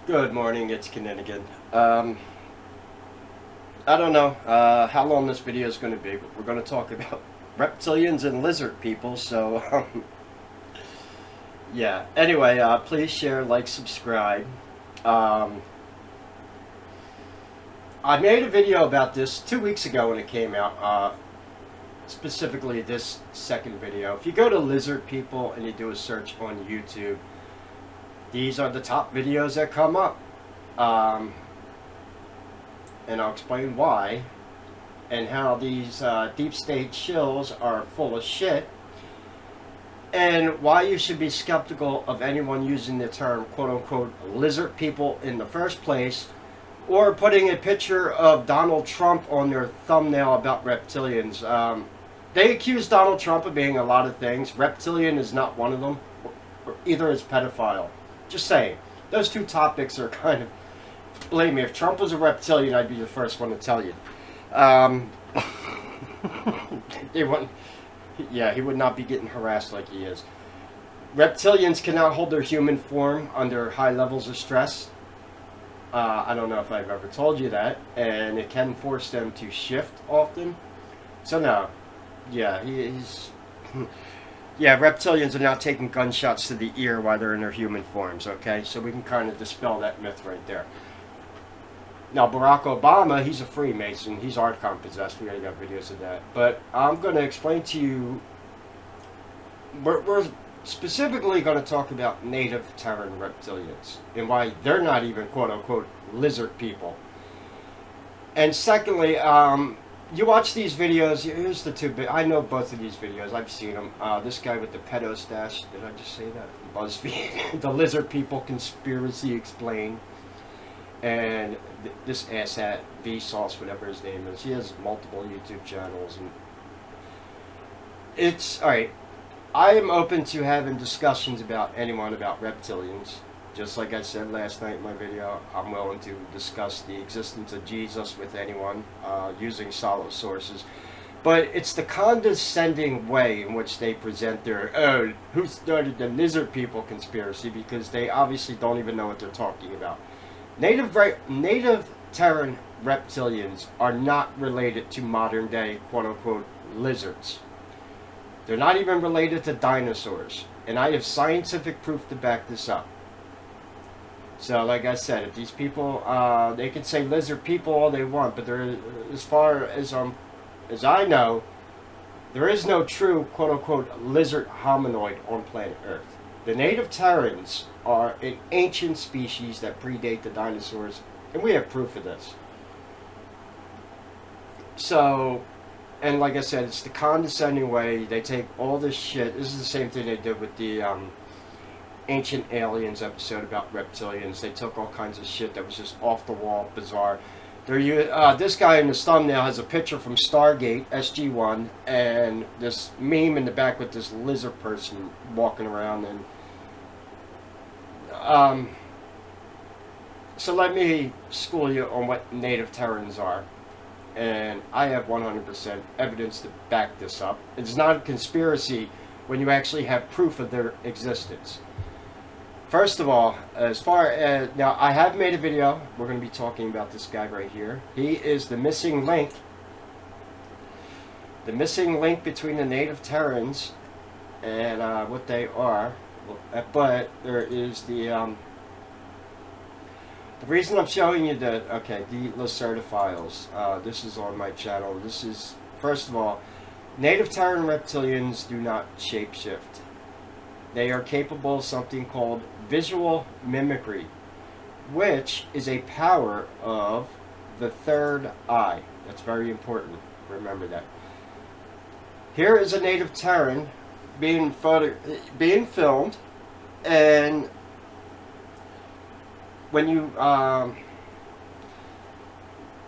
Good morning, it's Kinninigan. I don't know how long this video is going to be, but we're going to talk about reptilians and lizard people, so yeah. Anyway, please share, like, subscribe. Um, I made a video about this 2 weeks ago when it came out, specifically this second video. If you go to lizard people and you do a search on YouTube, these are the top videos that come up. And I'll explain why and how these deep state shills are full of shit, and why you should be skeptical of anyone using the term quote-unquote lizard people in the first place, or putting a picture of Donald Trump on their thumbnail about reptilians. They accuse Donald Trump of being a lot of things. Reptilian is not one of them, or either is pedophile. Just saying. Those two topics are kind of... Believe me, if Trump was a reptilian, I'd be the first one to tell you. He wouldn't, yeah, he would not be getting harassed like he is. Reptilians cannot hold their human form under high levels of stress. I don't know if I've ever told you that. And it can force them to shift often. So no. Yeah, he's... Yeah, reptilians are not taking gunshots to the ear while they're in their human forms, okay? So we can kind of dispel that myth right there. Now, Barack Obama, he's a Freemason. He's Archon possessed. We already got videos of that. But I'm going to explain to you... We're specifically going to talk about native Terran reptilians and why they're not even quote-unquote lizard people. And secondly, you watch these videos. Here's the two bit. I know both of these videos. I've seen them. This guy with the pedo stash. Did I just say that? From BuzzFeed. The lizard people conspiracy explained. And this asshat Vsauce, whatever his name is, he has multiple YouTube channels, and it's alright. I am open to having discussions about anyone about reptilians. Just like I said last night in my video, I'm willing to discuss the existence of Jesus with anyone using solid sources. But it's the condescending way in which they present their, oh, who started the lizard people conspiracy, because they obviously don't even know what they're talking about. Native Terran reptilians are not related to modern day quote-unquote lizards. They're not even related to dinosaurs. And I have scientific proof to back this up. So like I said, if these people, they can say lizard people all they want, but they're, as far as I know, there is no true quote-unquote lizard hominoid on planet Earth. The native Terrans are an ancient species that predate the dinosaurs, and we have proof of this. So, and like I said, it's the condescending way. They take all this shit. This is the same thing they did with the Ancient Aliens episode about reptilians. They took all kinds of shit that was just off the wall, bizarre. This guy in this thumbnail has a picture from Stargate, SG-1, and this meme in the back with this lizard person walking around. And so let me school you on what native Terrans are. And I have 100% evidence to back this up. It's not a conspiracy when you actually have proof of their existence. First of all, as far as... Now, I have made a video. We're going to be talking about this guy right here. He is the missing link. The missing link between the native Terrans and what they are. But there is the reason I'm showing you the... Okay, the Lacertophiles. This is on my channel. This is... First of all, native Terran reptilians do not shapeshift. They are capable of something called visual mimicry, which is a power of the third eye. That's very important. Remember that. Here is a native Terran being filmed, and when you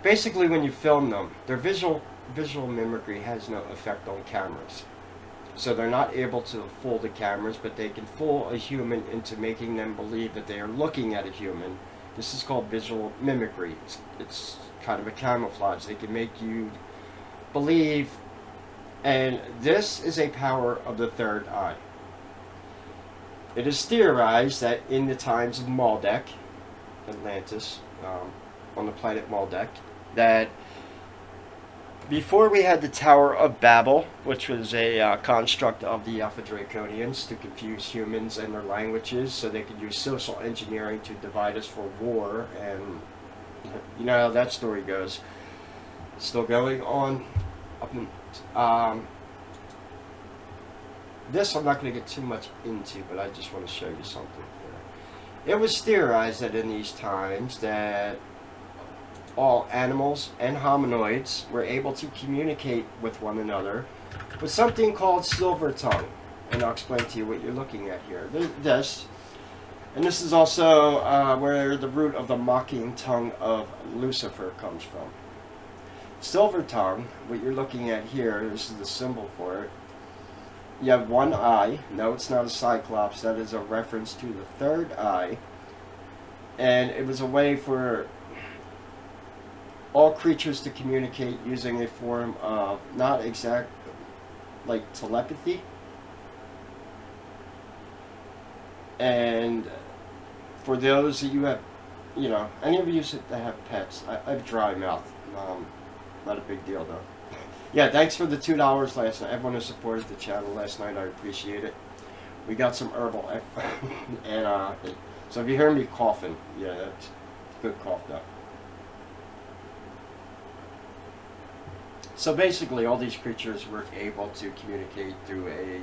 basically when you film them, their visual mimicry has no effect on cameras. So they're not able to fool the cameras, but they can fool a human into making them believe that they are looking at a human. This is called visual mimicry. It's kind of a camouflage. They can make you believe, and this is a power of the third eye. It is theorized that in the times of Maldek, Atlantis, on the planet Maldek, that before we had the Tower of Babel, which was a construct of the Alpha Draconians to confuse humans and their languages so they could use social engineering to divide us for war, and you know how that story goes. Still going on. This I'm not going to get too much into, but I just want to show you something here. It was theorized that in these times that all animals and hominoids were able to communicate with one another with something called silver tongue. And I'll explain to you what you're looking at here. This is also where the root of the mocking tongue of Lucifer comes from. Silver tongue, what you're looking at here, this is the symbol for it. You have one eye. No, it's not a cyclops. That is a reference to the third eye. And it was a way for all creatures to communicate using a form of not exact, like telepathy. And for those that you have, you know, any of you that have pets, I have dry mouth. Not a big deal though. Yeah, thanks for the $2 last night. Everyone who supported the channel last night, I appreciate it. We got some herbal, and so if you hear me coughing, yeah, that's a good cough though. So basically, all these creatures were able to communicate through a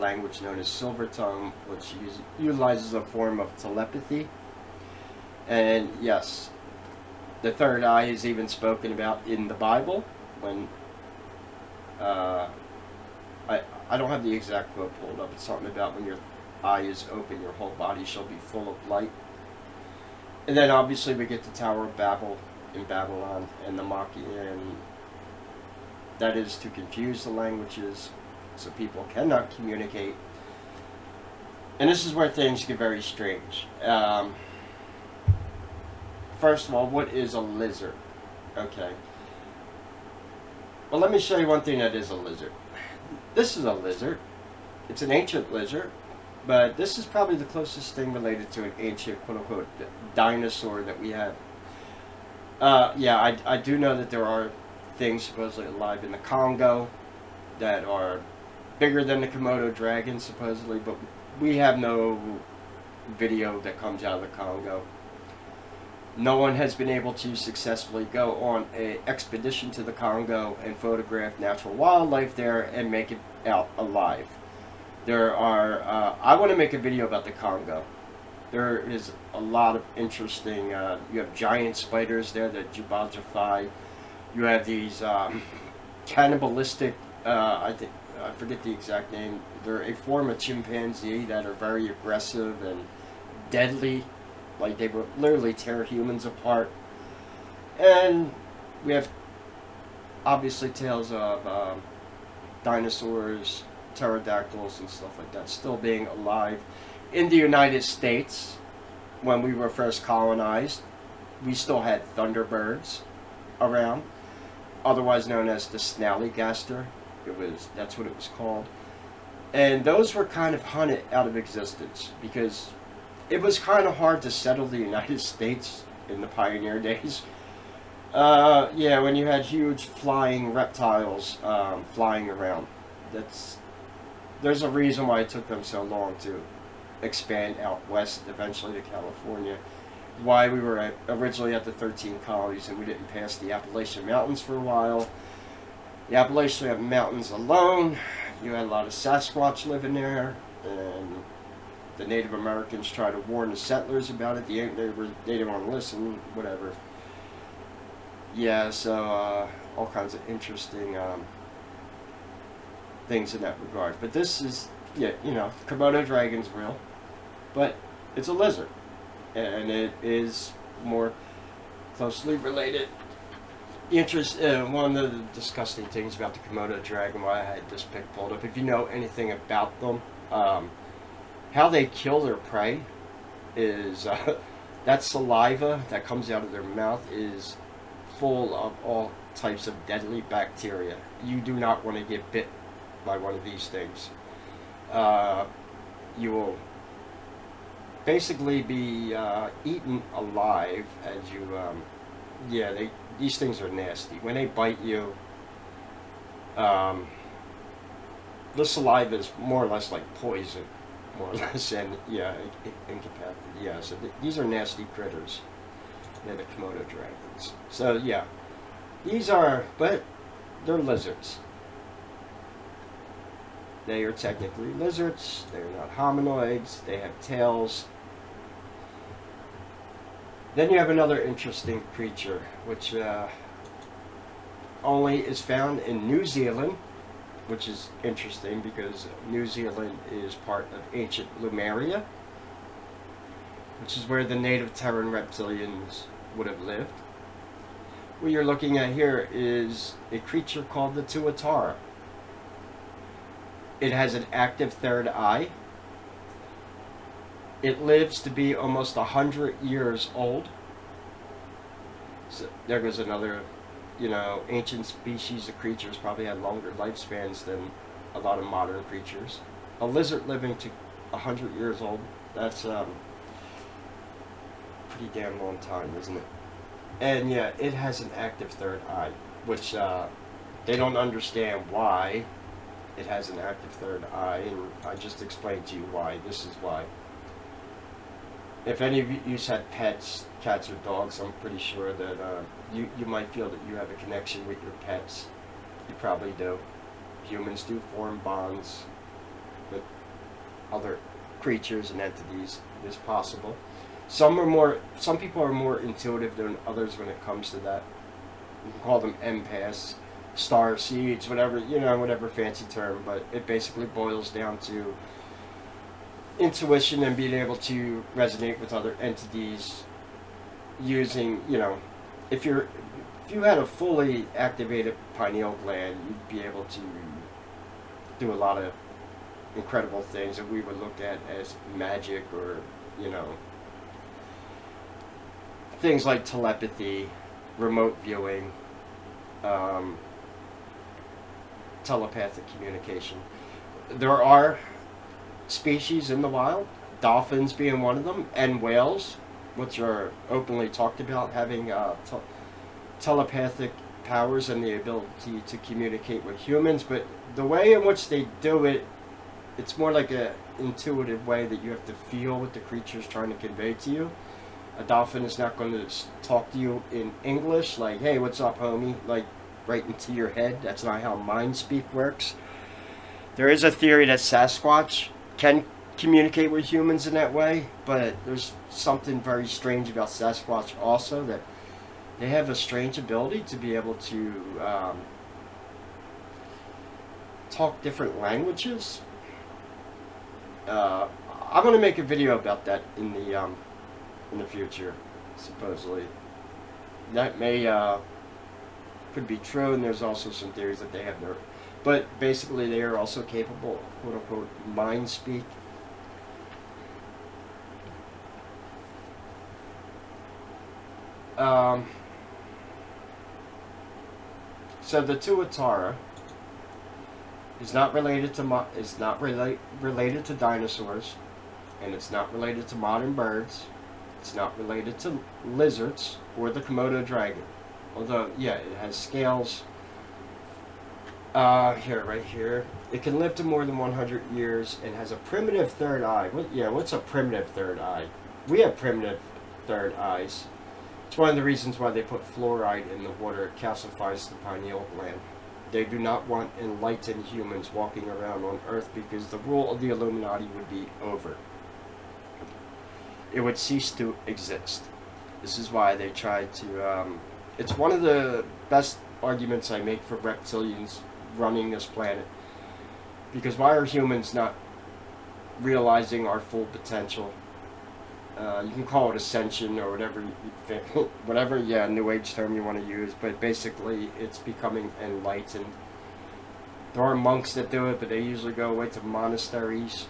language known as silver tongue, which utilizes a form of telepathy. And yes, the third eye is even spoken about in the Bible. When I don't have the exact quote pulled up. It's something about when your eye is open, your whole body shall be full of light. And then obviously we get the Tower of Babel in Babylon and the mocking, and that is to confuse the languages so people cannot communicate. And this is where things get very strange. First of all, what is a lizard? Okay. Well, let me show you one thing that is a lizard. This is a lizard. It's an ancient lizard, but this is probably the closest thing related to an ancient, quote-unquote, dinosaur that we have. Yeah, I do know that there are things supposedly alive in the Congo that are bigger than the Komodo dragon, supposedly, but we have no video that comes out of the Congo. No one has been able to successfully go on an expedition to the Congo and photograph natural wildlife there and make it out alive. There are, I want to make a video about the Congo. There is a lot of interesting, you have giant spiders there that jubajify. You have these cannibalistic, I forget the exact name. They're a form of chimpanzee that are very aggressive and deadly. Like, they would literally tear humans apart. And we have, obviously, tales of dinosaurs, pterodactyls, and stuff like that still being alive. In the United States, when we were first colonized, we still had thunderbirds around, otherwise known as the snallygaster. That's what it was called. And those were kind of hunted out of existence because it was kind of hard to settle the United States in the pioneer days. Yeah, when you had huge flying reptiles flying around. There's a reason why it took them so long to expand out west, eventually to California. Why we were originally at the 13 colonies and we didn't pass the Appalachian Mountains for a while. The Appalachian Mountains alone, you had a lot of Sasquatch living there, and the Native Americans tried to warn the settlers about it. They didn't want to listen, whatever. Yeah, so all kinds of interesting things in that regard. But this is, yeah, you know, Komodo dragon's real, but it's a lizard, and it is more closely related. One of the disgusting things about the Komodo dragon, why I had this pic pulled up, if you know anything about them, how they kill their prey is that saliva that comes out of their mouth is full of all types of deadly bacteria. You do not want to get bit by one of these things. You will basically be eaten alive as you. Yeah, these things are nasty. When they bite you, um, the saliva is more or less like poison, more or less, and yeah, incapacitated. Yeah, so these are nasty critters. They're the Komodo dragons. So yeah, these are, but they're lizards. They are technically lizards. They're not hominoids. They have tails. Then you have another interesting creature, which only is found in New Zealand, which is interesting because New Zealand is part of ancient Lemuria, which is where the native Terran reptilians would have lived. What you're looking at here is a creature called the tuatara. It has an active third eye. It lives to be almost 100 years old. So there goes another, ancient species of creatures probably had longer lifespans than a lot of modern creatures. A lizard living to 100 years old, that's pretty damn long time, isn't it? And yeah, it has an active third eye, which they don't understand why it has an active third eye, and I just explained to you why. This is why. If any of you had pets, cats or dogs, I'm pretty sure that you might feel that you have a connection with your pets. You probably do. Humans do form bonds with other creatures and entities. It is possible. Some people are more intuitive than others when it comes to that. You can call them empaths, star seeds, whatever, whatever fancy term, but it basically boils down to intuition and being able to resonate with other entities using, if you had a fully activated pineal gland, you'd be able to do a lot of incredible things that we would look at as magic, or things like telepathy, remote viewing, telepathic communication. There are species in the wild, dolphins being one of them, and whales, which are openly talked about having telepathic powers and the ability to communicate with humans. But the way in which they do it, it's more like a intuitive way that you have to feel what the creature is trying to convey to you. A dolphin is not going to talk to you in English, like, hey, what's up, homie? Like, right into your head. That's not how mind speak works. There is a theory that Sasquatch can communicate with humans in that way, but there's something very strange about Sasquatch also, that they have a strange ability to be able to talk different languages. I'm going to make a video about that in the future, supposedly. That may could be true, and there's also some theories that they have their, but basically they are also capable of quote unquote mind speak. So the tuatara is not related to related to dinosaurs, and it's not related to modern birds. It's not related to lizards or the Komodo dragon. Although, yeah, it has scales. Right here. It can live to more than 100 years and has a primitive third eye. What's a primitive third eye? We have primitive third eyes. It's one of the reasons why they put fluoride in the water. It calcifies the pineal gland. They do not want enlightened humans walking around on Earth, because the rule of the Illuminati would be over. It would cease to exist. This is why they try to, it's one of the best arguments I make for reptilians running this planet. Because why are humans not realizing our full potential? You can call it ascension or whatever you think, whatever, new age term you want to use, but basically it's becoming enlightened. There are monks that do it, but they usually go away to monasteries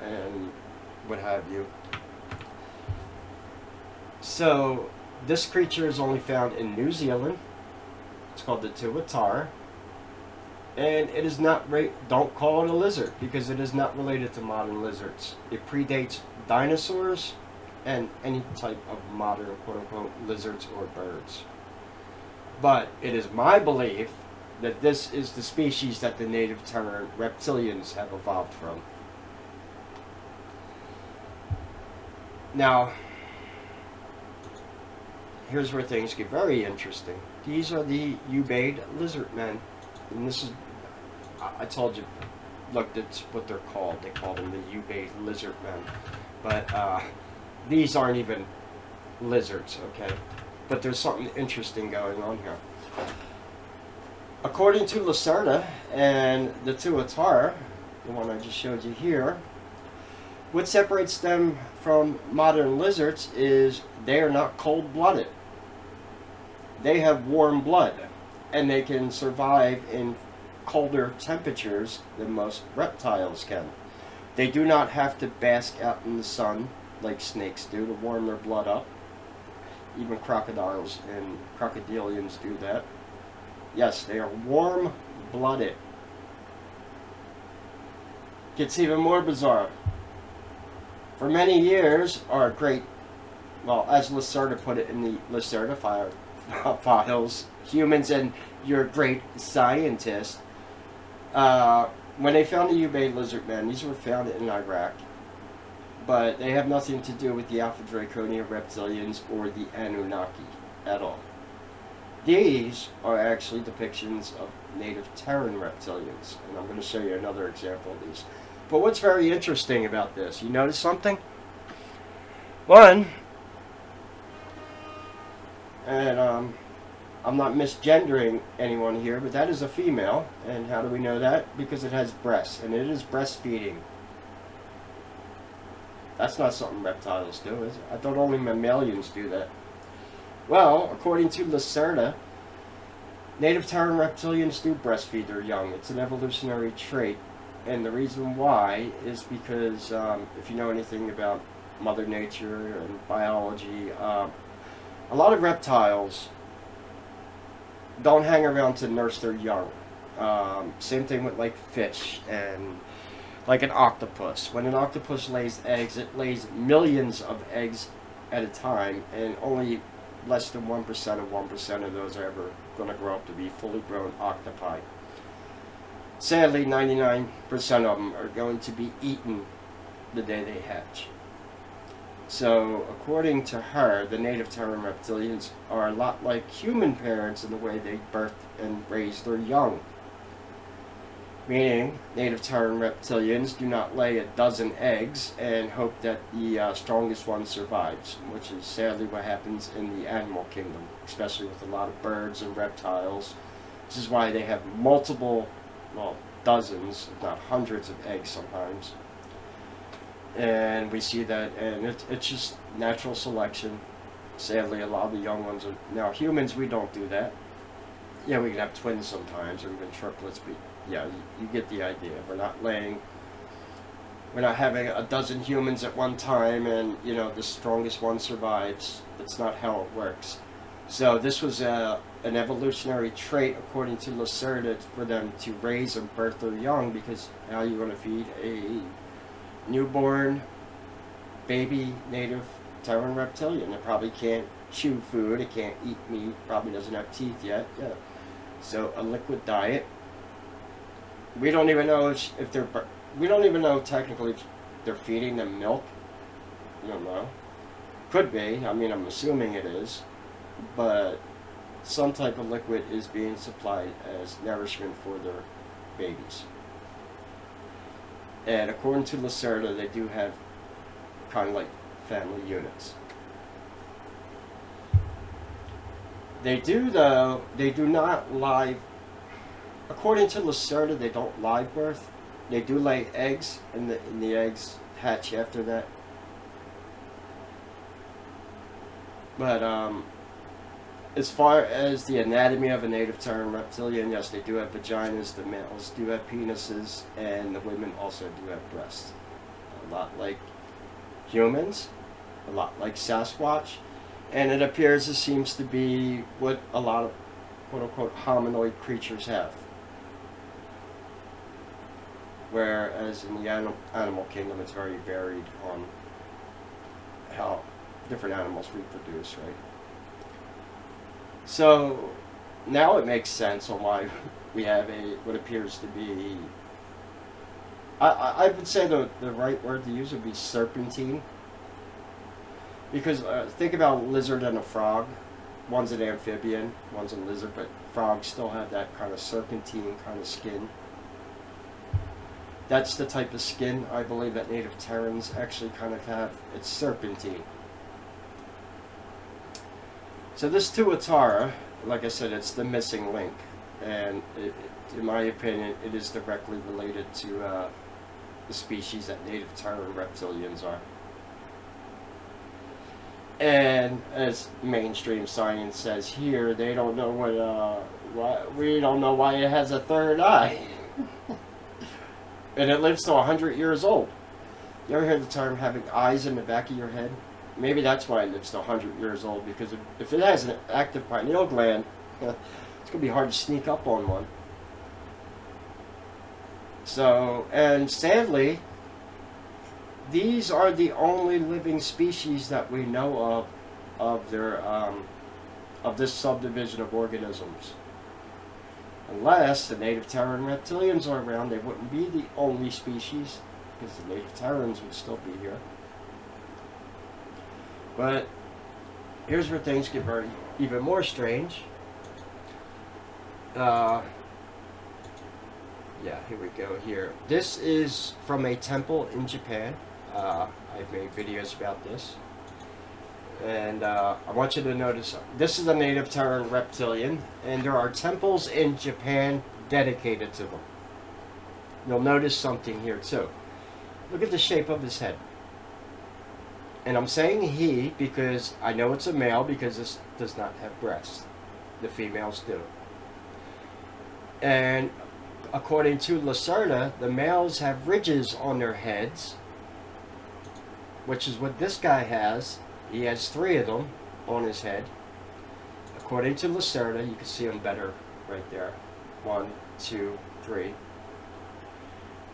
and what have you. So this creature is only found in New Zealand. It's called the tuatara. And it is not, don't call it a lizard, because it is not related to modern lizards. It predates dinosaurs and any type of modern quote-unquote lizards or birds. But it is my belief that this is the species that the native terran reptilians have evolved from. Now, here's where things get very interesting. These are the Ubaid lizard men. And this is, I told you, look, that's what they're called. They call them the Ubaid lizard men. But these aren't even lizards, okay? But there's something interesting going on here. According to Lacerda and the tuatara, the one I just showed you here, what separates them from modern lizards is they are not cold-blooded. They have warm blood, and they can survive in colder temperatures than most reptiles can. They do not have to bask out in the sun like snakes do to warm their blood up. Even crocodiles and crocodilians do that. Yes, they are warm-blooded. Gets even more bizarre. For many years, our great, well, as Lacerda put it in the Lacerda files, humans and your great scientist, when they found the Ubaid lizard men, these were found in Iraq, but they have nothing to do with the Alpha Draconia reptilians or the Anunnaki at all. These are actually depictions of native Terran reptilians, and I'm going to show you another example of these. But what's very interesting about this, you notice something? One, and I'm not misgendering anyone here, but that is a female. And how do we know that? Because it has breasts, and it is breastfeeding. That's not something reptiles do, is it? I thought only mammalians do that. Well, according to Lacerda, native Terran reptilians do breastfeed their young. It's an evolutionary trait. And the reason why is because if you know anything about Mother Nature and biology, a lot of reptiles don't hang around to nurse their young. Same thing with like fish and like an octopus. When an octopus lays eggs, it lays millions of eggs at a time, and only less than 1% of 1% of those are ever going to grow up to be fully grown octopi. Sadly, 99% of them are going to be eaten the day they hatch. So, according to her, the native Terran reptilians are a lot like human parents in the way they birth and raise their young. Meaning, native Terran reptilians do not lay a dozen eggs and hope that the strongest one survives, which is sadly what happens in the animal kingdom, especially with a lot of birds and reptiles. This is why they have multiple, well, dozens, if not hundreds of eggs sometimes. And we see that, and it's just natural selection. Sadly, a lot of the young ones are... Now, humans, we don't do that. Yeah, we can have twins sometimes, or even triplets, but yeah, you get the idea. We're not having a dozen humans at one time, and, you know, the strongest one survives. That's not how it works. So this was an evolutionary trait, according to Lacerda, for them to raise and birth their young, because how are you going to feed a newborn baby native Terran reptilian? It probably can't chew food, it can't eat meat, probably doesn't have teeth yet. Yeah. So a liquid diet. We don't even know if they're... We don't even know technically if they're feeding them milk. I don't know. Could be. I mean, I'm assuming it is. But some type of liquid is being supplied as nourishment for their babies. And according to Lacerda, they do have kind of like family units. They do, though, they do not live... According to Lacerda, they don't live birth. They do lay eggs, and the eggs hatch after that. But, as far as the anatomy of a native Terran reptilian, yes, they do have vaginas, the males do have penises, and the women also do have breasts. A lot like humans, a lot like Sasquatch, and it appears it seems to be what a lot of quote-unquote hominoid creatures have. whereas in the animal kingdom it's very varied on how different animals reproduce, right? So now it makes sense on why we have what appears to be, I would say the right word to use would be serpentine. Because think about a lizard and a frog. One's an amphibian, one's a lizard, but frogs still have that kind of serpentine kind of skin. That's the type of skin I believe that native Terrans actually kind of have. It's serpentine. So this tuatara, like I said, it's the missing link. And in my opinion, it is directly related to the species that native Terran reptilians are. And as mainstream science says here, they don't know we don't know why it has a third eye. And it lives to 100 years old. You ever heard the term having eyes in the back of your head? Maybe that's why it lives to 100 years old, because if it has an active pineal gland, it's going to be hard to sneak up on one. So, and sadly, these are the only living species that we know of this subdivision of organisms. Unless the native Terran reptilians are around, they wouldn't be the only species, because the native Terrans would still be here. But here's where things get very even more strange. Yeah, here we go here. This is from a temple in Japan. I've made videos about this. And I want you to notice, this is a native Terran reptilian, and there are temples in Japan dedicated to them. You'll notice something here too. Look at the shape of his head. And I'm saying he because I know it's a male, because this does not have breasts. The females do. And according to Lacerda, the males have ridges on their heads, which is what this guy has. He has 3 of them on his head. According to Lacerda, you can see them better right there. 1, 2, 3.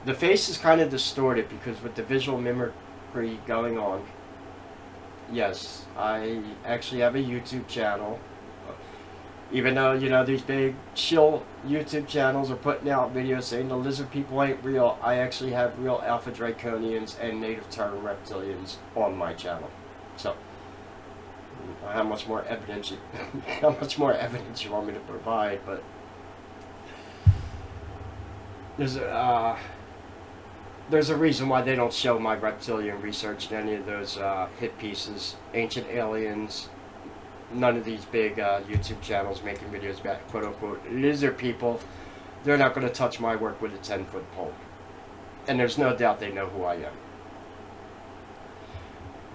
The face is kind of distorted because with the visual mimicry going on. Yes, I actually have a YouTube channel. Even though, you know, these big shill YouTube channels are putting out videos saying the lizard people ain't real, I actually have real Alpha Draconians and native Terran reptilians on my channel. So, how much more evidence you want me to provide? But there's a reason why they don't show my reptilian research in any of those hit pieces. Ancient Aliens. None of these big YouTube channels making videos about quote-unquote lizard people. They're not going to touch my work with a 10-foot pole. And there's no doubt they know who I am.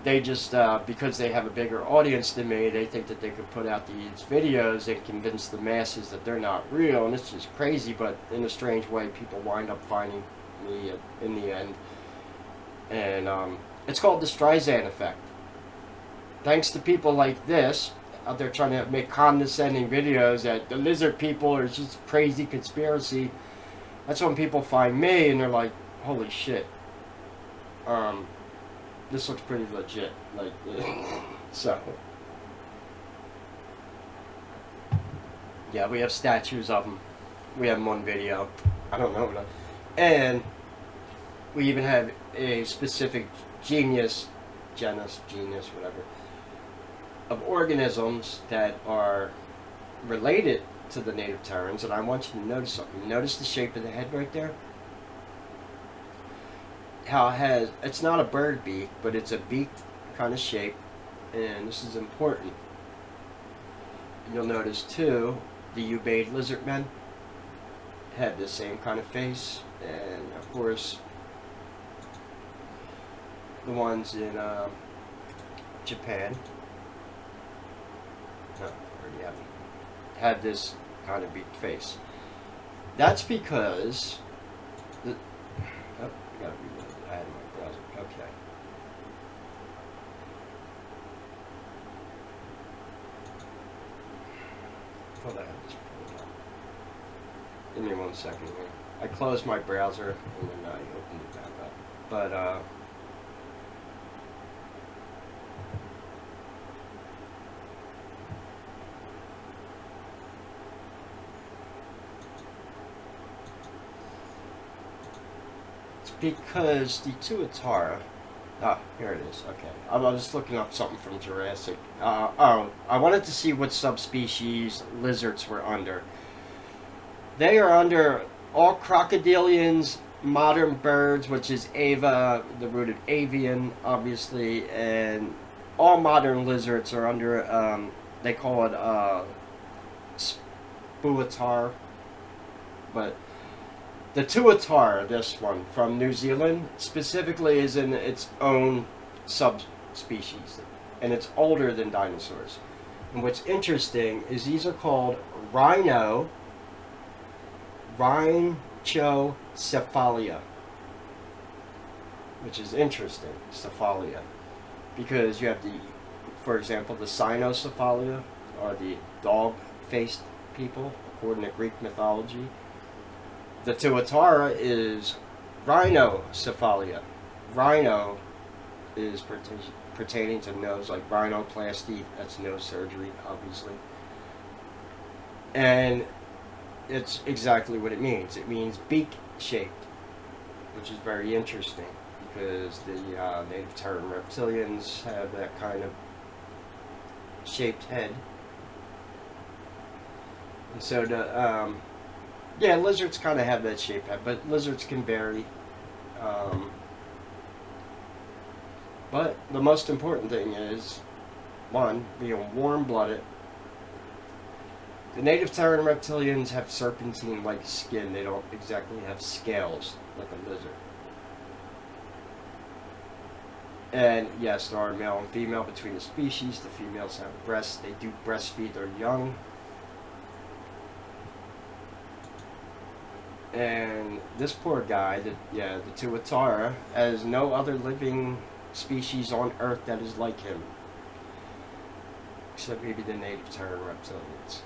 They just, because they have a bigger audience than me, they think that they could put out these videos and convince the masses that they're not real. And it's just crazy, but in a strange way, people wind up finding me in the end. And it's called the Streisand effect. Thanks to people like this, out there trying to make condescending videos that the lizard people are just crazy conspiracy. That's when people find me and they're like, holy shit. This looks pretty legit. Like, so. Yeah, we have statues of them. We have them on video. I don't know. And we even have a specific genus, whatever, of organisms that are related to the native Terrans, and I want you to notice something. Notice the shape of the head right there? How it has, it's not a bird beak, but it's a beaked kind of shape, and this is important. You'll notice too, the Ubaid lizard men had the same kind of face, and of course the ones in Japan, already have this kind of beaked face. That's because I gotta reload it. I had my browser. Okay. I thought I had this pulled up. Give me 1 second here. I closed my browser and then I opened it back up. But it's because the tuatara. Ah, here it is. Okay, I was looking up something from Jurassic. Oh, I wanted to see what subspecies lizards were under. They are under all crocodilians, modern birds, which is ava, the root of avian, obviously, and all modern lizards are under. They call it spuatar, but the tuatara, this one from New Zealand, specifically is in its own subspecies, and it's older than dinosaurs. And what's interesting is these are called rhinocephalia, which is interesting, cephalia, because you have for example, the cynocephalia, or the dog-faced people, according to Greek mythology. The tuatara is rhinocephalia. Rhino is pertaining to nose, like rhinoplasty. That's nose surgery, obviously. And it's exactly what it means. It means beak-shaped, which is very interesting because the native terran reptilians have that kind of shaped head. And so yeah, lizards kind of have that shape head, but lizards can vary. But the most important thing is, one, being warm-blooded. The native terran reptilians have serpentine-like skin. They don't exactly have scales like a lizard. And yes, there are male and female between the species. The females have breasts. They do breastfeed their young. And this poor guy, the tuatara, has no other living species on Earth that is like him, except maybe the native terran reptilians.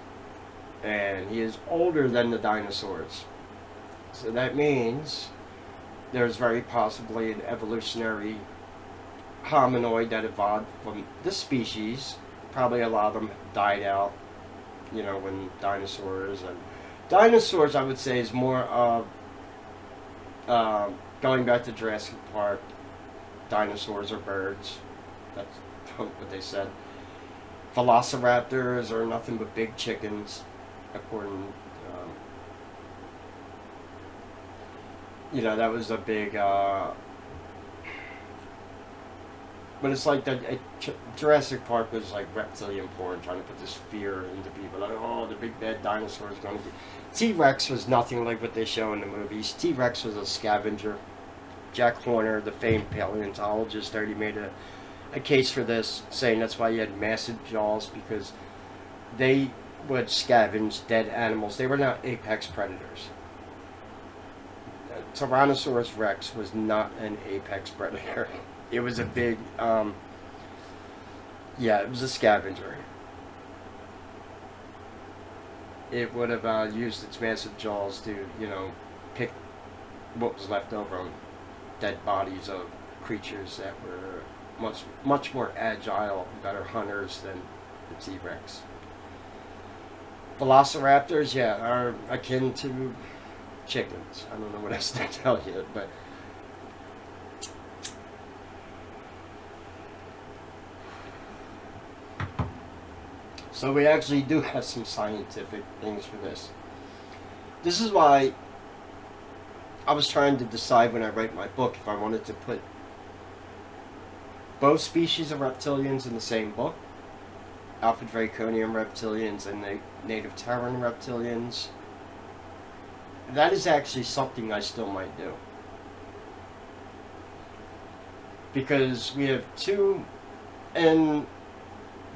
And he is older than the dinosaurs, so that means there's very possibly an evolutionary hominoid that evolved from this species. Probably a lot of them died out, you know, when dinosaurs I would say is more of going back to Jurassic Park. Dinosaurs are birds. That's what they said. Velociraptors are nothing but big chickens, according. You know, that was a big. But it's like Jurassic Park was like reptilian porn, trying to put this fear into people. Like, oh, the big bad dinosaur is going to be. T-Rex was nothing like what they show in the movies. T-Rex was a scavenger. Jack Horner, the famed paleontologist, already made a case for this, saying that's why you had massive jaws, because they would scavenge dead animals. They were not apex predators. Tyrannosaurus Rex was not an apex predator. It was a big, yeah, it was a scavenger. It would have used its massive jaws to, you know, pick what was left over on dead bodies of creatures that were much more agile, better hunters than the T-Rex. Velociraptors, yeah, are akin to chickens. I don't know what else to tell you, but so we actually do have some scientific things for this. This is why I was trying to decide when I write my book if I wanted to put both species of reptilians in the same book, Alpha Draconian reptilians and the native terran reptilians. That is actually something I still might do, because we have two, and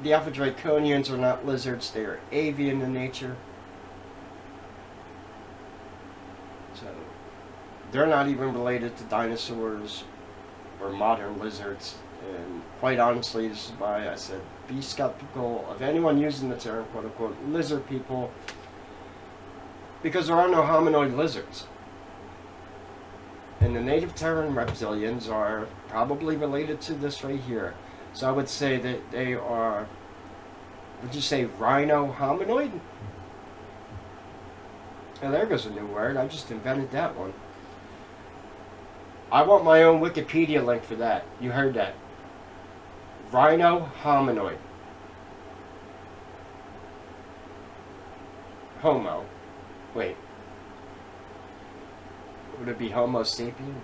the Alpha Draconians are not lizards, they are avian in nature. So they're not even related to dinosaurs or modern lizards. And quite honestly, this is why I said be skeptical of anyone using the term quote-unquote lizard people, because there are no hominoid lizards. And the native Terran reptilians are probably related to this right here. So I would say that they are, would you say rhino hominoid? Oh, there goes a new word. I just invented that one. I want my own Wikipedia link for that. You heard that. Rhino hominoid. Homo. Wait. Would it be Homo sapien?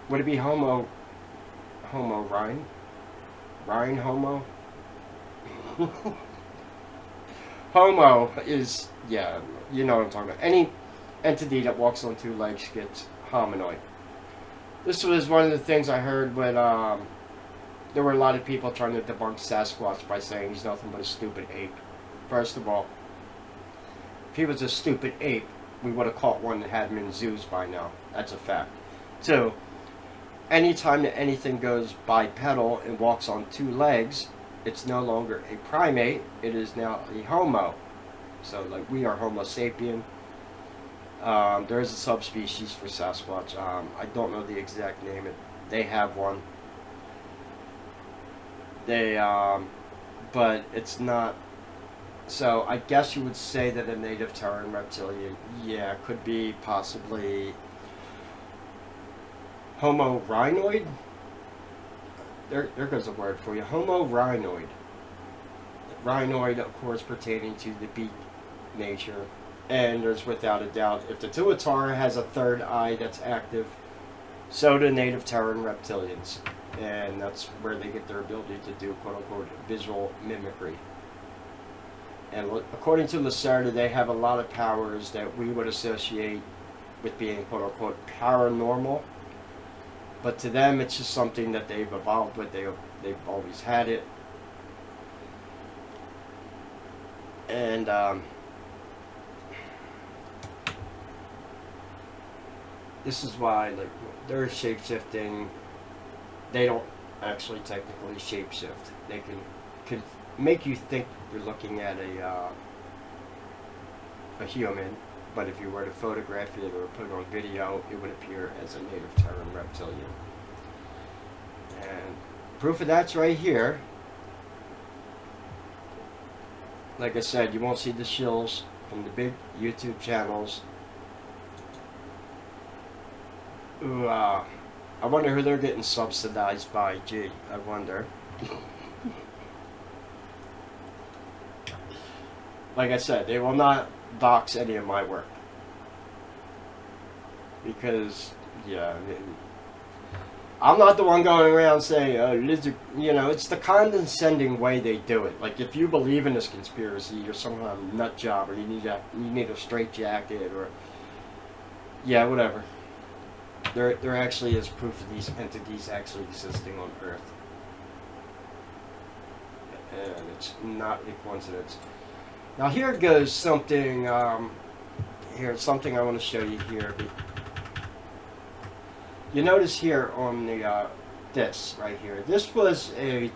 Would it be Homo Rhine? Rhine Homo? Homo is, yeah, you know what I'm talking about. Any entity that walks on two legs gets hominoid. This was one of the things I heard when there were a lot of people trying to debunk Sasquatch by saying he's nothing but a stupid ape. First of all, if he was a stupid ape, we would have caught one and had him in zoos by now. That's a fact. Two, anytime that anything goes bipedal and walks on two legs, it's no longer a primate, it is now a homo. So, like, we are Homo sapien. There is a subspecies for Sasquatch. I don't know the exact name. They have one. But it's not. So, I guess you would say that a native Terran reptilian, yeah, could be possibly Homo rhinoid. There goes a word for you. Homo rhinoid. Rhinoid, of course, pertaining to the beak nature. And there's without a doubt, if the tuatara has a third eye that's active, so do native Terran reptilians. And that's where they get their ability to do quote-unquote visual mimicry. And according to Lacerda, they have a lot of powers that we would associate with being quote-unquote paranormal. But to them, it's just something that they've evolved with. They've always had it. And this is why, like, they're shape-shifting. They don't actually technically shape-shift. They can make you think you're looking at a human, but if you were to photograph it or put it on video, it would appear as a native Terran reptilian. And proof of that's right here. Like I said, you won't see the shills from the big YouTube channels. Ooh, I wonder who they're getting subsidized by. Gee, I wonder. Like I said, they will not dox any of my work. Because, yeah, I'm not the one going around saying, oh, lizard, you know, it's the condescending way they do it. Like, if you believe in this conspiracy, you're some kind of nut job, or you need a straitjacket, or, yeah, whatever. There actually is proof of these entities actually existing on Earth. And it's not a coincidence. Now here goes something, here's something I want to show you here. You notice here on the, this right here, this was a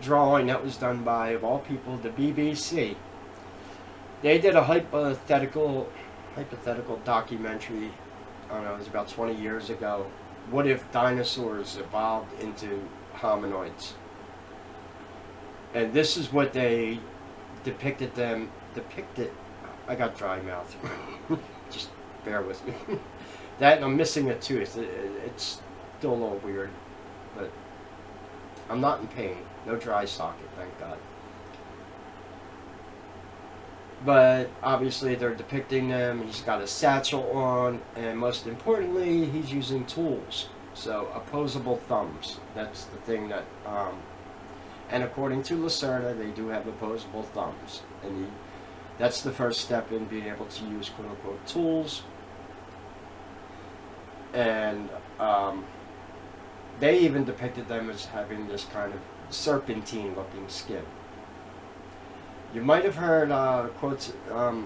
drawing that was done by, of all people, the BBC. They did a hypothetical documentary, I don't know, it was about 20 years ago. What if dinosaurs evolved into hominoids? And this is what they depicted. I got dry mouth. Just bear with me. That and I'm missing a tooth. It's still a little weird, but I'm not in pain. No dry socket, thank God. But obviously they're depicting them. He's got a satchel on, and most importantly, he's using tools. So opposable thumbs. That's the thing that. And according to Lacerda, they do have opposable thumbs, and that's the first step in being able to use quote-unquote tools. And they even depicted them as having this kind of serpentine-looking skin. You might have heard quotes. I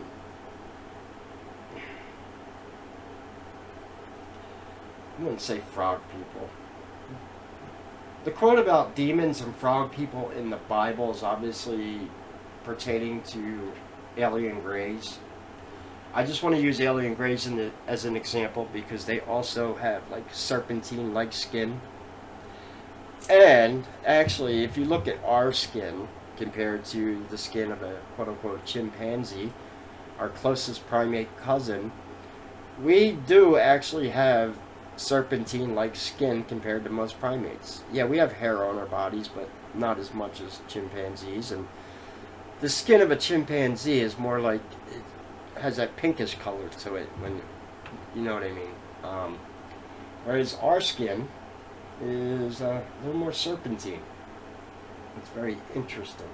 wouldn't say frog people. The quote about demons and frog people in the Bible is obviously pertaining to alien race. I just want to use alien greys as an example because they also have like serpentine-like skin. And actually, if you look at our skin compared to the skin of a quote-unquote chimpanzee, our closest primate cousin, we do actually have serpentine-like skin compared to most primates. Yeah, we have hair on our bodies, but not as much as chimpanzees. And the skin of a chimpanzee is more like, it has that pinkish color to it, when you know what I mean. Whereas our skin is a little more serpentine. It's very interesting.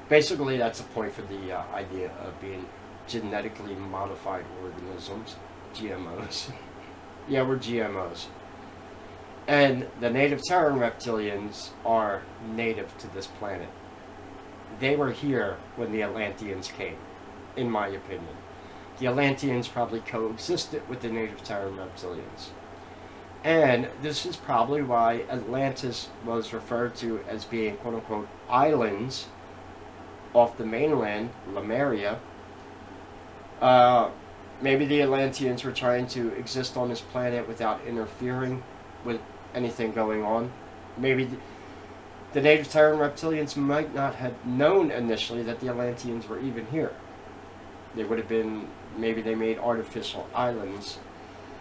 Basically, that's the point for the idea of being genetically modified organisms, GMOs. Yeah, we're GMOs. And the native Terran reptilians are native to this planet. They were here when the Atlanteans came, in my opinion. The Atlanteans probably coexisted with the native Terran reptilians. And this is probably why Atlantis was referred to as being quote-unquote islands off the mainland, Lemuria. Maybe the Atlanteans were trying to exist on this planet without interfering with anything going on. Maybe the native Terran reptilians might not have known initially that the Atlanteans were even here. They would have been, maybe they made artificial islands.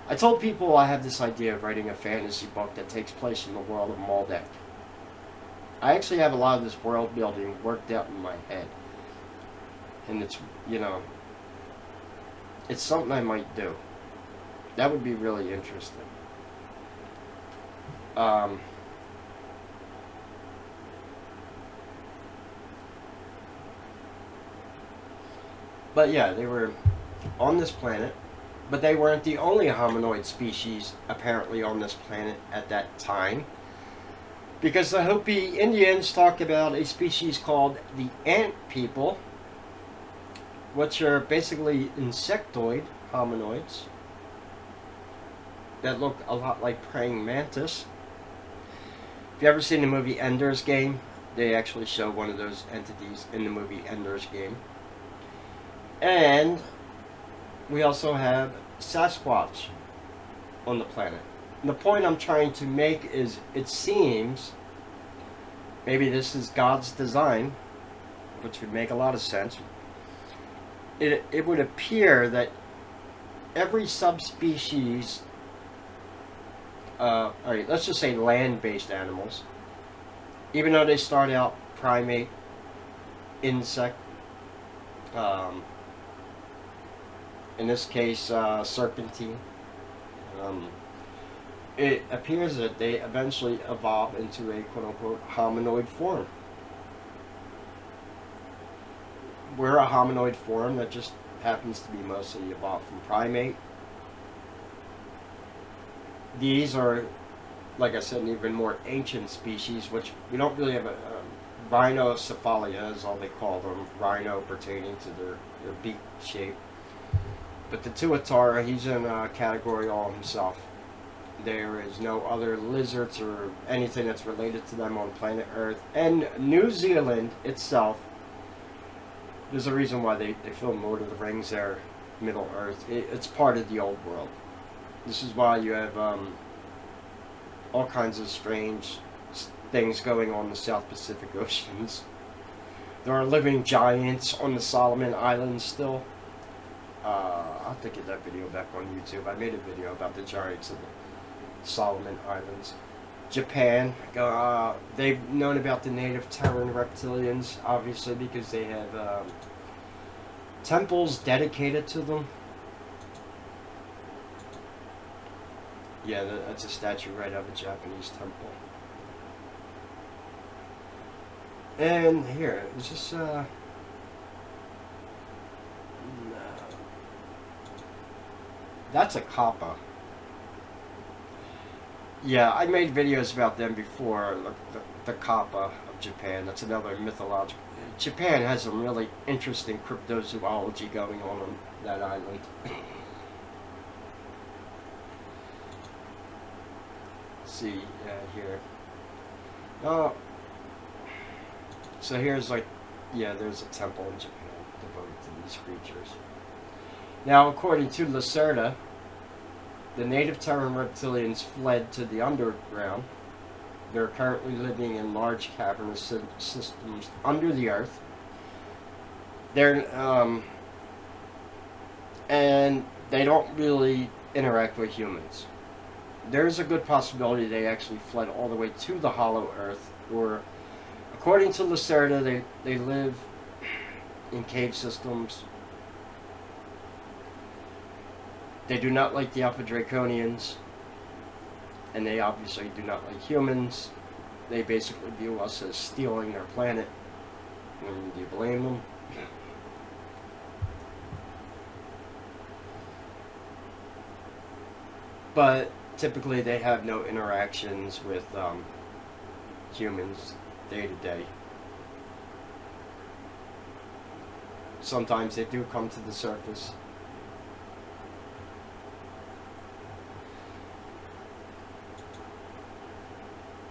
I told people I have this idea of writing a fantasy book that takes place in the world of Maldek. I actually have a lot of this world building worked out in my head. And it's, you know, it's something I might do. That would be really interesting. But yeah, they were on this planet, but they weren't the only hominoid species apparently on this planet at that time. Because the Hopi Indians talked about a species called the ant people, which are basically insectoid hominoids that look a lot like praying mantis. If you ever seen the movie Ender's Game, they actually show one of those entities in the movie Ender's Game. And we also have Sasquatch on the planet. And the point I'm trying to make is, it seems, maybe this is God's design, which would make a lot of sense. It would appear that every subspecies, alright, let's just say land-based animals, even though they start out primate, insect, in this case serpentine, it appears that they eventually evolve into a quote-unquote hominoid form. We're a hominoid form that just happens to be mostly evolved from primate. These are, like I said, an even more ancient species, which we don't really have a rhinocephalia is all they call them, rhino pertaining to their beak shape. But the tuatara, he's in a category all himself. There is no other lizards or anything that's related to them on planet Earth. And New Zealand itself, there's a reason why they filmed Lord of the Rings there, Middle Earth. It's part of the old world. This is why you have all kinds of strange things going on in the South Pacific Oceans. There are living giants on the Solomon Islands still. I'll have to get that video back on YouTube. I made a video about the giants of the Solomon Islands. Japan, they've known about the native Terran reptilians, obviously, because they have temples dedicated to them. Yeah, that's a statue right of a Japanese temple. And here, it's just, no. That's a kappa. Yeah, I made videos about them before, the kappa of Japan. That's another mythological. Japan has some really interesting cryptozoology going on that island. See, here. Oh, so here's like Yeah, there's a temple in Japan devoted to these creatures. Now, according to Lacerda, the native Terran reptilians fled to the underground. They're currently living in large cavernous systems under the earth. And they don't really interact with humans. There's a good possibility they actually fled all the way to the hollow earth, or according to Lacerda, they live in cave systems. They do not like the Alpha Draconians, and they obviously do not like humans. They basically view us as stealing their planet. Do you blame them? But typically they have no interactions with humans day to day. Sometimes they do come to the surface.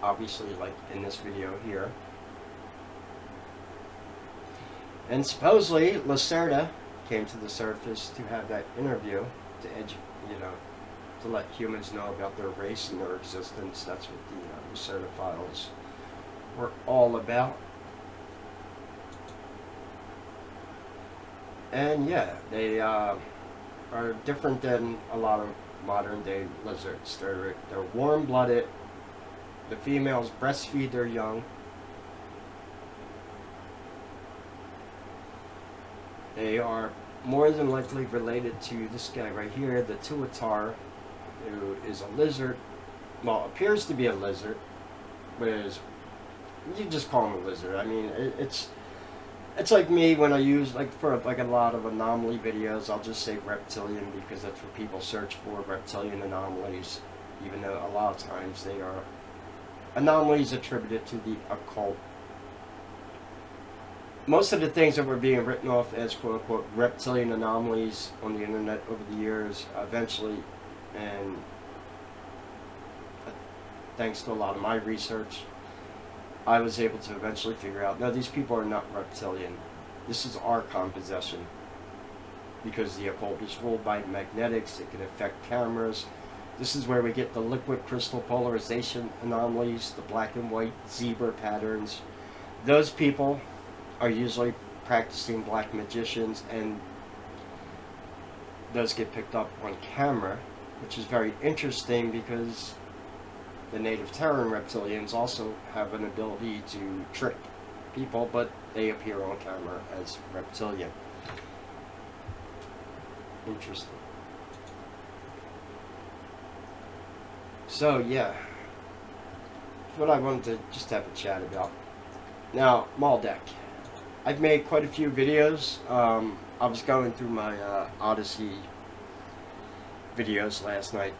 Obviously, like in this video here. And supposedly Lacerda came to the surface to have that interview to to let humans know about their race and their existence. That's what the Lacerda files were all about. And yeah, they are different than a lot of modern day lizards. They're warm-blooded. The females breastfeed their young. They are more than likely related to this guy right here, the tuatara, who is a lizard. Well, appears to be a lizard, but you just call him a lizard. I mean, it's like me when I use, like, for like a lot of anomaly videos, I'll just say reptilian because that's what people search for, reptilian anomalies, even though a lot of times they are anomalies attributed to the occult. Most of the things that were being written off as quote-unquote reptilian anomalies on the internet over the years, eventually, and thanks to a lot of my research, I was able to eventually figure out, no, these people are not reptilian. This is Archon possession. Because the occult is ruled by magnetics, it can affect cameras. This is where we get the liquid crystal polarization anomalies, the black and white zebra patterns. Those people are usually practicing black magicians, and those get picked up on camera, which is very interesting because the native Terran reptilians also have an ability to trick people, but they appear on camera as reptilian. Interesting. So yeah, that's what I wanted to just have a chat about. Now, Maldek. I've made quite a few videos. I was going through my Odyssey videos last night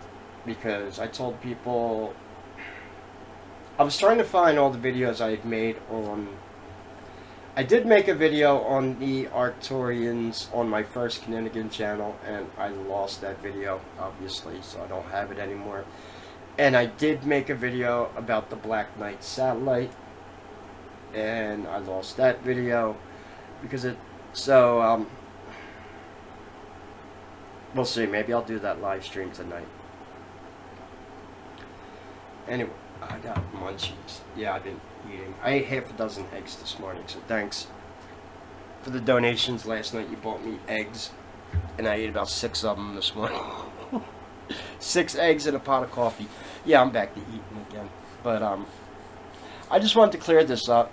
because I told people I was trying to find all the videos I had made on. I did make a video on the Arcturians on my first Kinninigan channel, and I lost that video, obviously, so I don't have it anymore. And I did make a video about the Black Knight satellite, and I lost that video because it. So we'll see. Maybe I'll do that live stream tonight. Anyway, I got munchies. Yeah, I've been eating. I ate half a dozen eggs this morning, so thanks for the donations. Last night you bought me eggs, and I ate about 6 of them this morning. 6 eggs and a pot of coffee. Yeah, I'm back to eating again. But I just wanted to clear this up.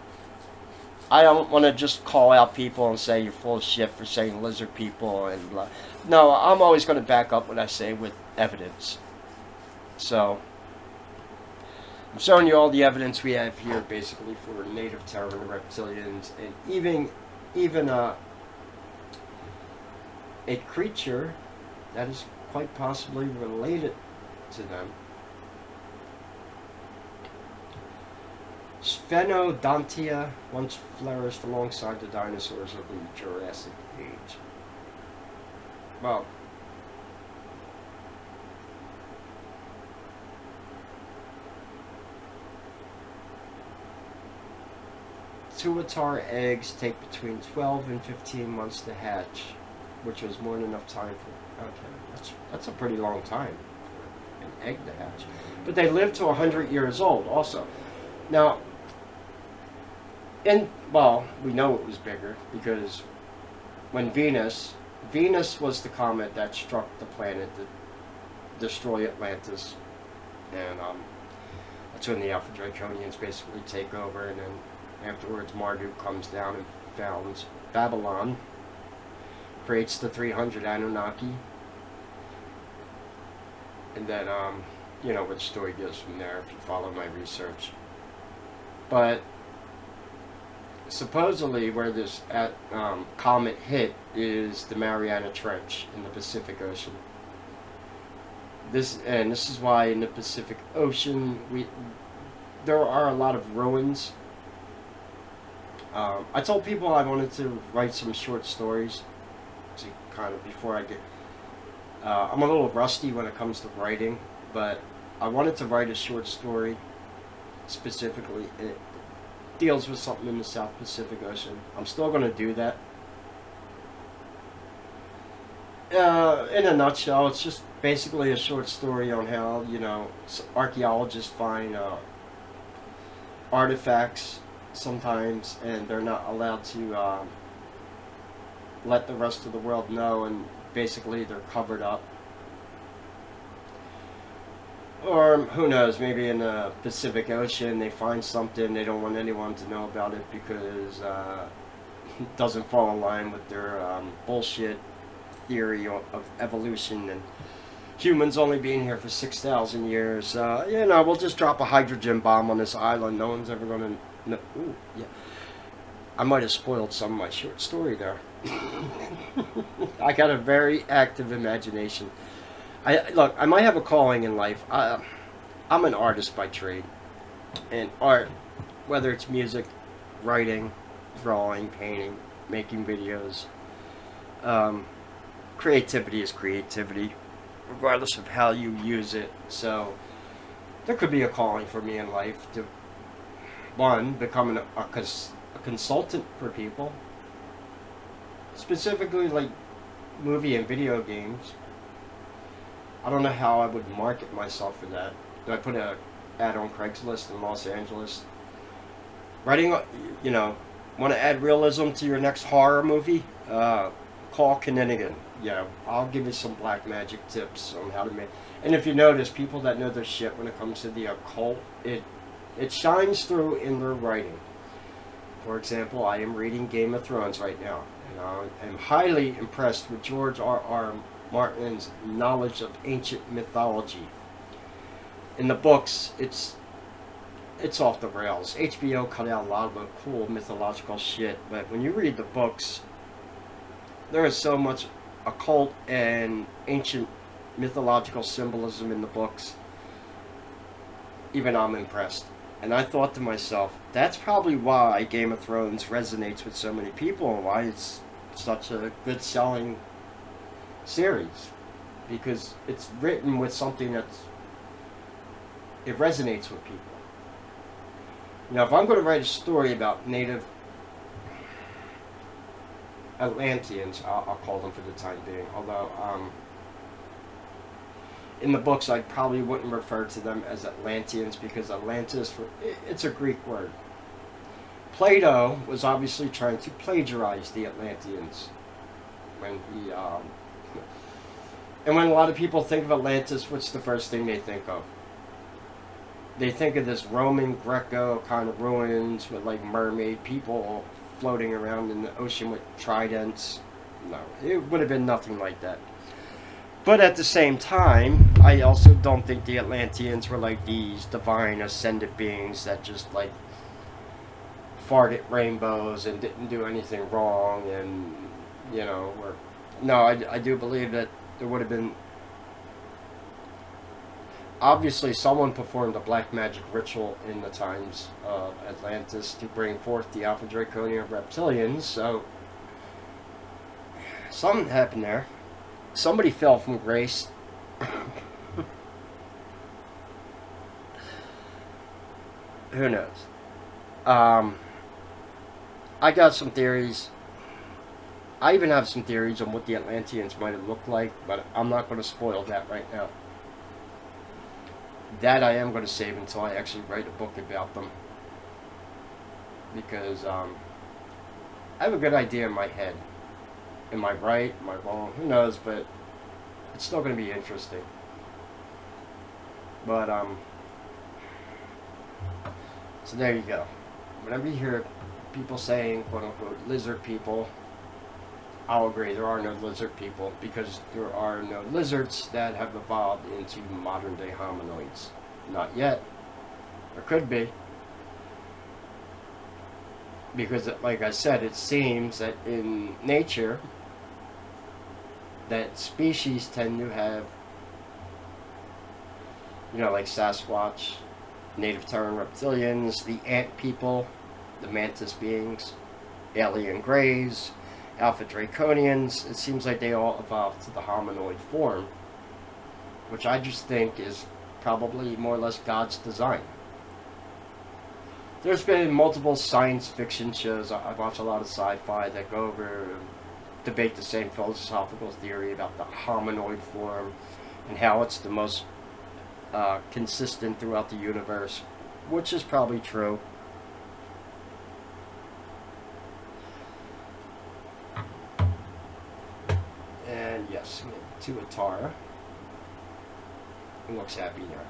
I don't want to just call out people and say you're full of shit for saying lizard people and blah. No, I'm always going to back up what I say with evidence. So I'm showing you all the evidence we have here, basically, for native Terran reptilians, and even a creature that is quite possibly related to them. Sphenodontia once flourished alongside the dinosaurs of the Jurassic Age. Well, tuatara eggs take between 12 and 15 months to hatch, which was more than enough time for. Okay, that's a pretty long time for an egg to hatch. But they live to 100 years old also. Now, well, we know it was bigger because when Venus was the comet that struck the planet to destroy Atlantis, and that's when the Alpha Draconians basically take over, and then afterwards Marduk comes down and founds Babylon, creates the 300 Anunnaki, and then you know what the story goes from there if you follow my research. But supposedly where this comet hit is the Mariana Trench in the Pacific Ocean. This is why in the Pacific Ocean there are a lot of ruins. I told people I wanted to write some short stories to kind of before I get. I'm a little rusty when it comes to writing, but I wanted to write a short story specifically. It deals with something in the South Pacific Ocean. I'm still going to do that. In a nutshell, it's just basically a short story on how, you know, archaeologists find artifacts sometimes, and they're not allowed to let the rest of the world know, and basically they're covered up. Or who knows, maybe in the Pacific Ocean they find something, they don't want anyone to know about it because it doesn't fall in line with their bullshit theory of evolution and humans only being here for 6,000 years. You know, we'll just drop a hydrogen bomb on this island. No one's ever going to know. Ooh, yeah. I might have spoiled some of my short story there. I got a very active imagination. Look, I might have a calling in life. I'm an artist by trade. And art, whether it's music, writing, drawing, painting, making videos, creativity is creativity, regardless of how you use it. So there could be a calling for me in life to, one, become a consultant for people, specifically like movie and video games. I don't know how I would market myself for that. Do I put a ad on Craigslist in Los Angeles? Writing, you know, want to add realism to your next horror movie? Call Kinninigan. Yeah, I'll give you some black magic tips on how to make. And if you notice, people that know their shit when it comes to the occult, it shines through in their writing. For example, I am reading Game of Thrones right now, and I'm highly impressed with George R.R. Martin's knowledge of ancient mythology. In the books, it's off the rails. HBO cut out a lot of the cool mythological shit, but when you read the books, there is so much occult and ancient mythological symbolism in the books. Even I'm impressed. And I thought to myself, that's probably why Game of Thrones resonates with so many people and why it's such a good selling series, because it's written with something it resonates with people. Now, if I'm going to write a story about native Atlanteans, I'll call them for the time being, although in the books I probably wouldn't refer to them as Atlanteans, because Atlantis, it's a Greek word. Plato was obviously trying to plagiarize the Atlanteans when he and when a lot of people think of Atlantis, what's the first thing they think of? They think of this Roman Greco kind of ruins with like mermaid people floating around in the ocean with tridents. No, it would have been nothing like that. But at the same time, I also don't think the Atlanteans were like these divine ascended beings that just like farted rainbows and didn't do anything wrong, and you know, were. No, I do believe that there would have been, obviously someone performed a black magic ritual in the times of Atlantis to bring forth the Alpha Draconian Reptilians, so something happened there. Somebody fell from grace. Who knows? I got some theories. I even have some theories on what the Atlanteans might have looked like, but I'm not going to spoil that right now. That I am going to save until I actually write a book about them. Because I have a good idea in my head. Am I right? Am I wrong? Who knows, but it's still going to be interesting. But, so there you go. Whenever you hear people saying, quote-unquote, lizard people, I'll agree, there are no lizard people, because there are no lizards that have evolved into modern-day hominoids. Not yet. There could be. Because, like I said, it seems that in nature, that species tend to have, you know, like Sasquatch, native Terran reptilians, the ant people, the mantis beings, alien greys, alpha draconians. It seems like they all evolved to the hominoid form, which I just think is probably more or less God's design. There's been multiple science fiction shows. I've watched a lot of sci-fi that go over and debate the same philosophical theory about the hominoid form and how it's the most consistent throughout the universe, which is probably true. And yes, tuatara. He looks happy there.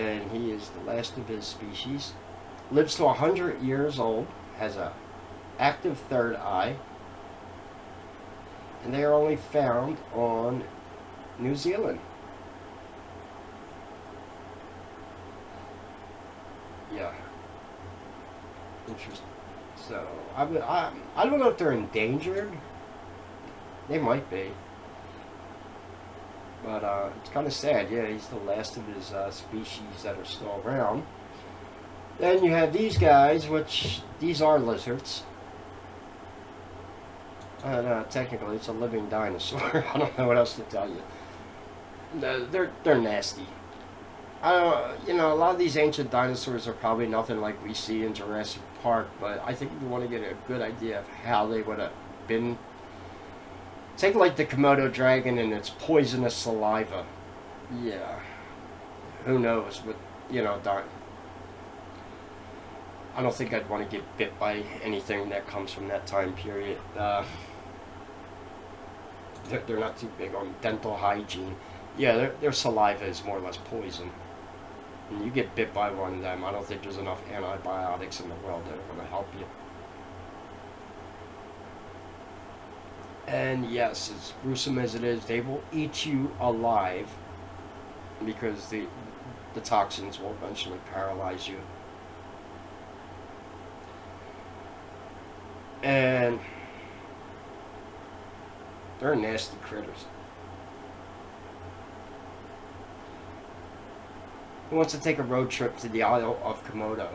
And he is the last of his species. Lives to 100 years old. Has a active third eye. And they are only found on New Zealand. Yeah. Interesting. So, I don't know if they're endangered. They might be. But it's kind of sad. Yeah, he's the last of his species that are still around. Then you have these guys, which these are lizards. Technically, it's a living dinosaur. I don't know what else to tell you. They're nasty. You know, a lot of these ancient dinosaurs are probably nothing like we see in Jurassic Park, but I think you want to get a good idea of how they would have been. Take like the Komodo dragon and its poisonous saliva. Yeah. Who knows? But, you know, I don't think I'd want to get bit by anything that comes from that time period. They're not too big on dental hygiene. Yeah, their saliva is more or less poison. And you get bit by one of them, I don't think there's enough antibiotics in the world that are going to help you. And yes, as gruesome as it is, they will eat you alive because the toxins will eventually paralyze you. And they're nasty critters. Who wants to take a road trip to the Isle of Komodo?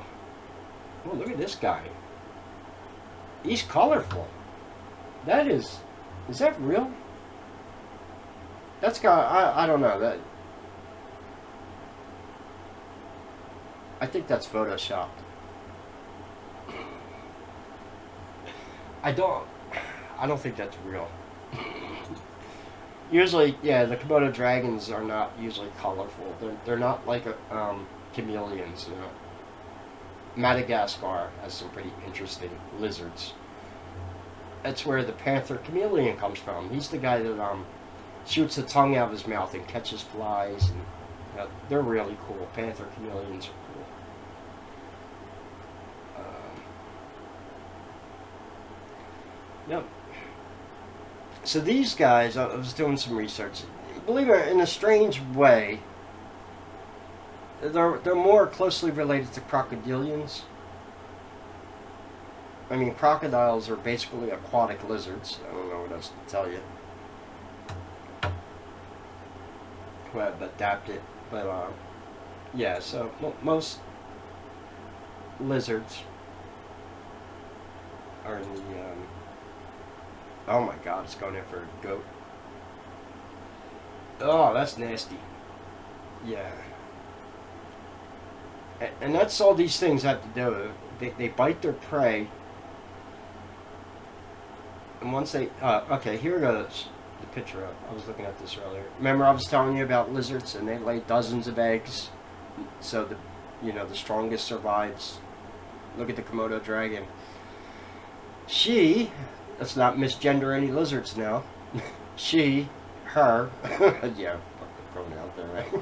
Oh, look at this guy. He's colorful. Is that real? That's got, I don't know. I think that's photoshopped. I don't think that's real. Usually, yeah, the Komodo dragons are not usually colorful. They're not like chameleons, you know. Madagascar has some pretty interesting lizards. That's where the panther chameleon comes from. He's the guy that shoots the tongue out of his mouth and catches flies, and you know, they're really cool. Panther chameleons are cool. Yep. So these guys, I was doing some research. Believe it, in a strange way, they're more closely related to crocodilians. I mean, crocodiles are basically aquatic lizards. I don't know what else to tell you. Who have adapted, but yeah. So most lizards are in the. Oh my God! It's going in for a goat. Oh, that's nasty. Yeah. And that's all these things have to do. They bite their prey, And once they, okay, here goes the picture up. I was looking at this earlier. Remember I was telling you about lizards and they lay dozens of eggs, so the strongest survives. Look at the Komodo dragon. She, let's not misgender any lizards now. She, her, yeah, fuck the pronoun there, right?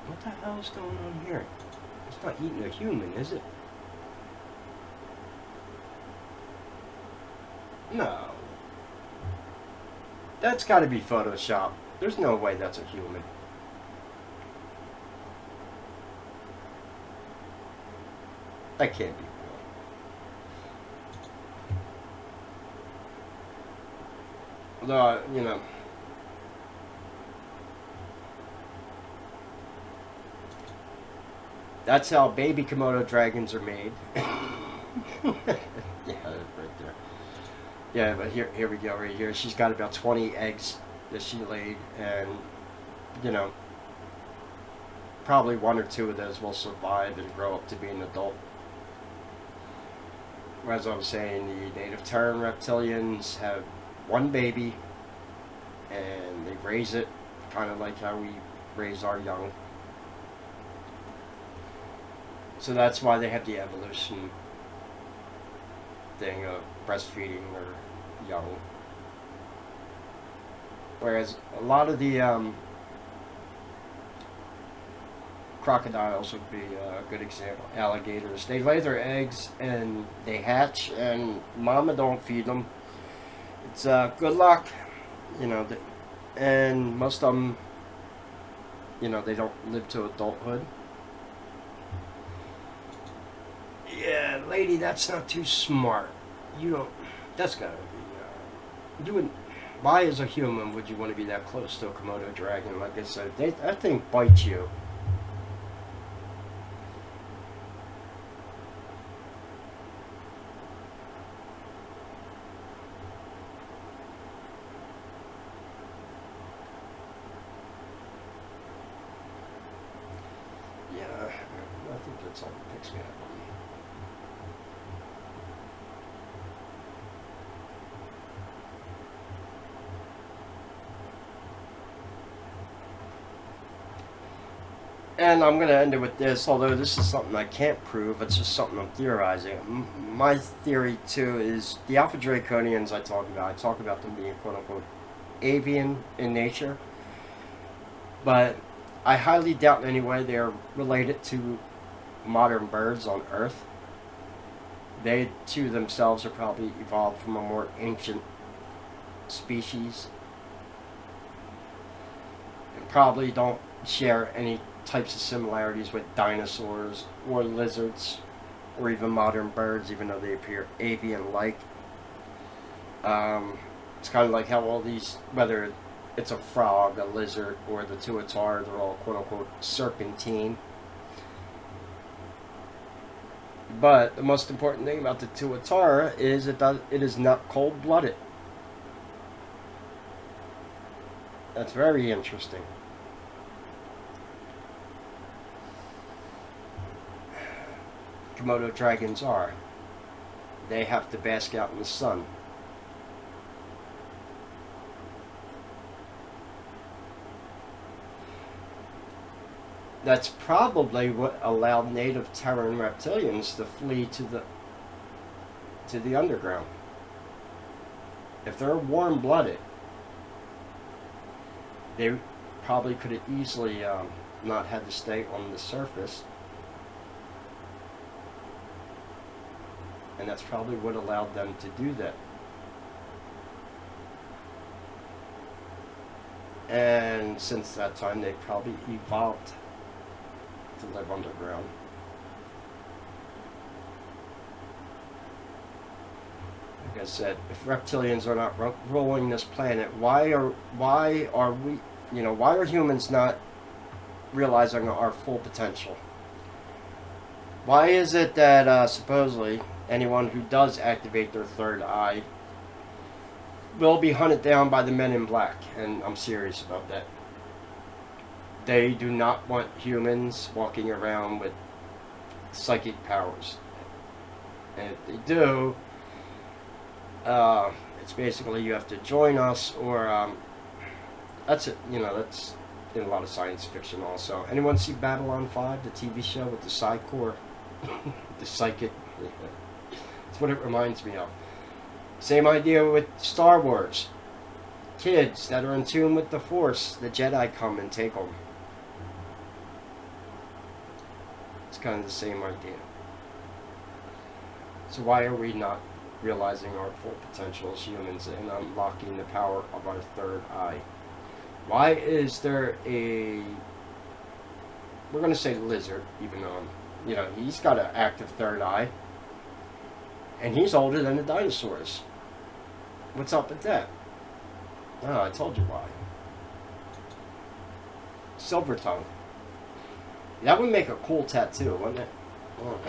What the hell is going on here? It's not eating a human, is it? No. That's got to be Photoshop. There's no way that's a human. That can't be real. Although, that's how baby Komodo dragons are made. Yeah, right there. Yeah, but here we go, right here. She's got about 20 eggs that she laid, and, probably one or two of those will survive and grow up to be an adult. As I was saying, the native Terran reptilians have one baby, and they raise it kind of like how we raise our young. So that's why they have the evolution thing of breastfeeding or young. Whereas a lot of the crocodiles would be a good example. Alligators, they lay their eggs and they hatch, and mama don't feed them. It's good luck, and most of them, they don't live to adulthood. Yeah, lady, that's not too smart. You don't. That's gotta be. You would. Why, as a human, would you want to be that close to a Komodo dragon? Like I said, that thing bites you. Yeah, I think that's all that picks me up. And I'm going to end it with this, although this is something I can't prove, it's just something I'm theorizing. My theory, too, is the Alpha Draconians I talk about them being quote-unquote avian in nature. But I highly doubt in any way they're related to modern birds on Earth. They, too, themselves are probably evolved from a more ancient species. And probably don't share any types of similarities with dinosaurs or lizards or even modern birds, even though they appear avian-like. It's kind of like how all these, whether it's a frog, a lizard, or the tuatara, they're all quote-unquote serpentine. But the most important thing about the tuatara is it is not cold-blooded. That's very interesting. Komodo dragons are. They have to bask out in the sun. That's probably what allowed native Terran reptilians to flee to the underground. If they're warm-blooded, they probably could have easily not had to stay on the surface. And that's probably what allowed them to do that. And since that time, they probably evolved to live underground. Like I said, if reptilians are not ruling this planet, why are we, why are humans not realizing our full potential? Why is it that supposedly anyone who does activate their third eye will be hunted down by the men in black? And I'm serious about that. They do not want humans walking around with psychic powers. And if they do, it's basically you have to join us, or that's it. You know, that's in a lot of science fiction also. Anyone see Babylon 5, the TV show with the Psy-Core? The psychic? That's what it reminds me of. Same idea with Star Wars. Kids that are in tune with the Force, the Jedi come and take them. It's kind of the same idea. So why are we not realizing our full potential as humans and unlocking the power of our third eye? Why is there a, we're going to say lizard, even though, you know, he's got an active third eye, and he's older than the dinosaurs. What's up with that? Oh, I told you why. Silver tongue. That would make a cool tattoo, wouldn't it? Oh.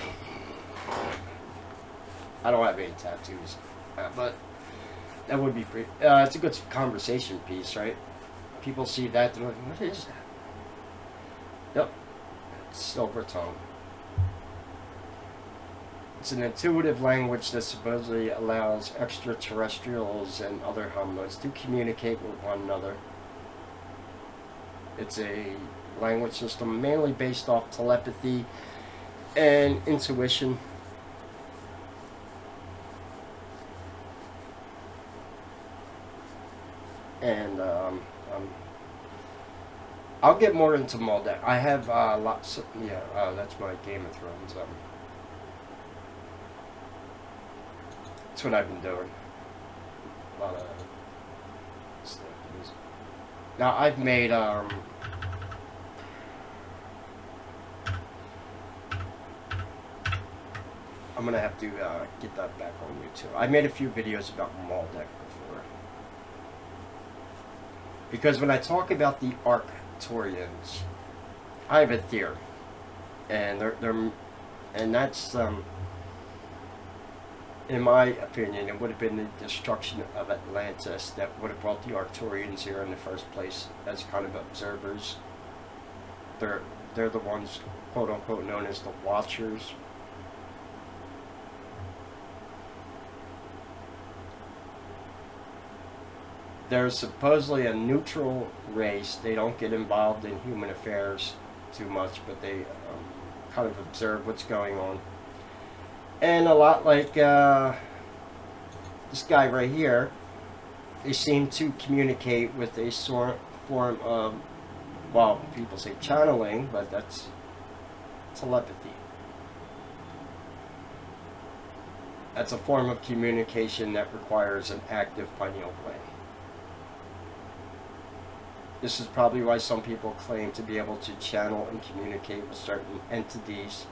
I don't have any tattoos, but that would be pretty. It's a good conversation piece, right? People see that, they're like, what is that? Yep, it's silver tongue. It's an intuitive language that supposedly allows extraterrestrials and other hominoids to communicate with one another. It's a language system mainly based off telepathy and intuition. And I'll get more into Maldak. I have lots of, that's my Game of Thrones. That's what I've been doing. A lot of stuff. Now I've made I'm gonna have to get that back on YouTube. I made a few videos about Maldak before. Because when I talk about the Arcturians, I have a theory, and that's in my opinion, it would have been the destruction of Atlantis that would have brought the Arcturians here in the first place as kind of observers. They're the ones, quote unquote, known as the Watchers. They're supposedly a neutral race. They don't get involved in human affairs too much, but they kind of observe what's going on. And a lot like this guy right here, they seem to communicate with a form of, well, people say channeling, but that's telepathy. That's a form of communication that requires an active pineal gland. This is probably why some people claim to be able to channel and communicate with certain entities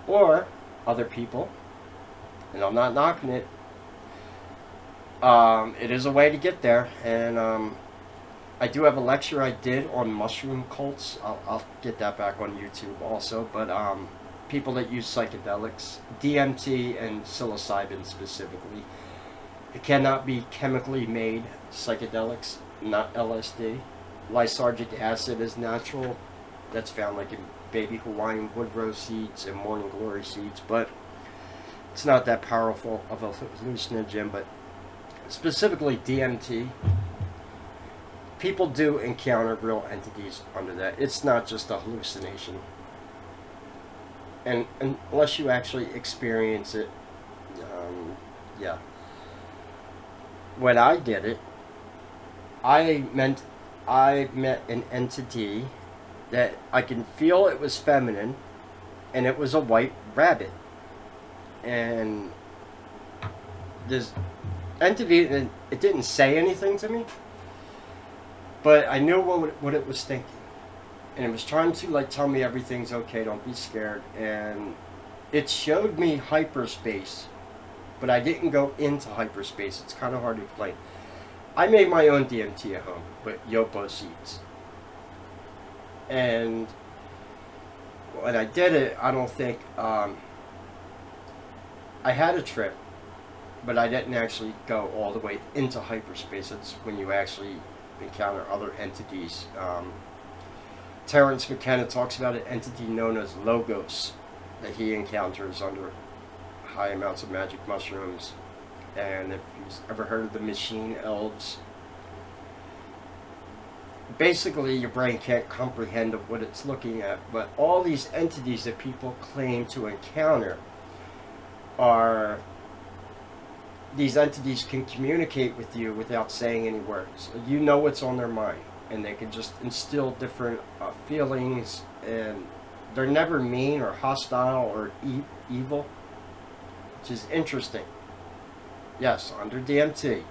or other people, and I'm not knocking it. It is a way to get there, and I do have a lecture I did on mushroom cults. I'll get that back on YouTube also, but people that use psychedelics, DMT and psilocybin specifically, it cannot be chemically made psychedelics, not LSD. Lysergic acid is natural. That's found like in baby Hawaiian wood rose seeds and morning glory seeds, but it's not that powerful of a hallucinogen. But specifically DMT, people do encounter real entities under that. It's not just a hallucination. And unless you actually experience it, yeah. When I did it, I met an entity that I can feel it was feminine, and it was a white rabbit. And this entity, it didn't say anything to me, but I knew what it was thinking. And it was trying to like tell me everything's okay, don't be scared. And it showed me hyperspace, but I didn't go into hyperspace. It's kind of hard to explain. I made my own DMT at home with yopo seeds. And when I did it, I don't think, I had a trip, but I didn't actually go all the way into hyperspace. It's when you actually encounter other entities. Terrence McKenna talks about an entity known as Logos that he encounters under high amounts of magic mushrooms. And if you've ever heard of the machine elves, basically your brain can't comprehend of what it's looking at, but all these entities that people claim to encounter are, these entities can communicate with you without saying any words. You know what's on their mind, and they can just instill different feelings, and they're never mean or hostile or evil, which is interesting. Yes, under DMT,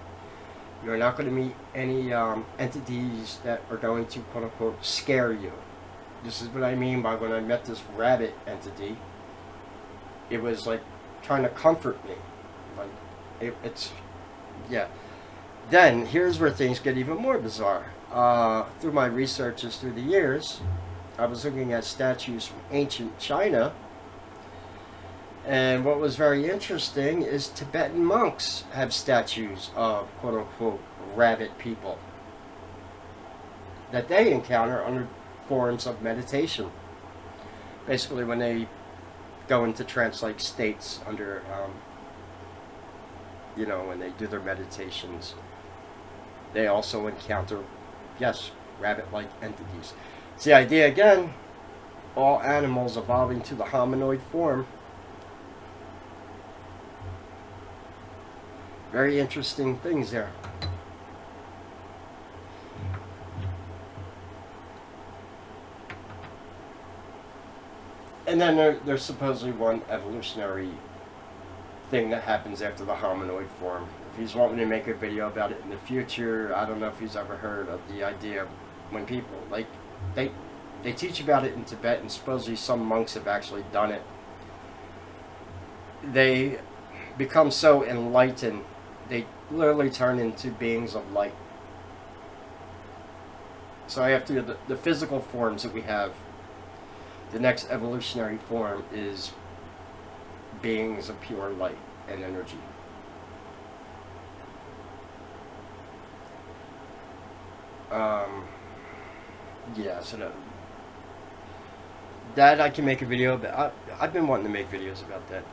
you're not going to meet any entities that are going to, quote unquote, scare you. This is what I mean by when I met this rabbit entity. It was like trying to comfort me. Like, it's, yeah. Then, here's where things get even more bizarre. Through my researches through the years, I was looking at statues from ancient China. And what was very interesting is Tibetan monks have statues of, quote unquote, rabbit people that they encounter under forms of meditation. Basically, when they go into trance-like states under, you know, when they do their meditations, they also encounter, yes, rabbit-like entities. It's the idea again, all animals evolving to the hominoid form. Very interesting things there. And then there's supposedly one evolutionary thing that happens after the hominoid form. If he's wanting to make a video about it in the future, I don't know if he's ever heard of the idea of when people, like, they teach about it in Tibet, and supposedly some monks have actually done it. They become so enlightened, they literally turn into beings of light. So after the physical forms that we have, the next evolutionary form is beings of pure light and energy. Yeah, so that I can make a video about. I've been wanting to make videos about that.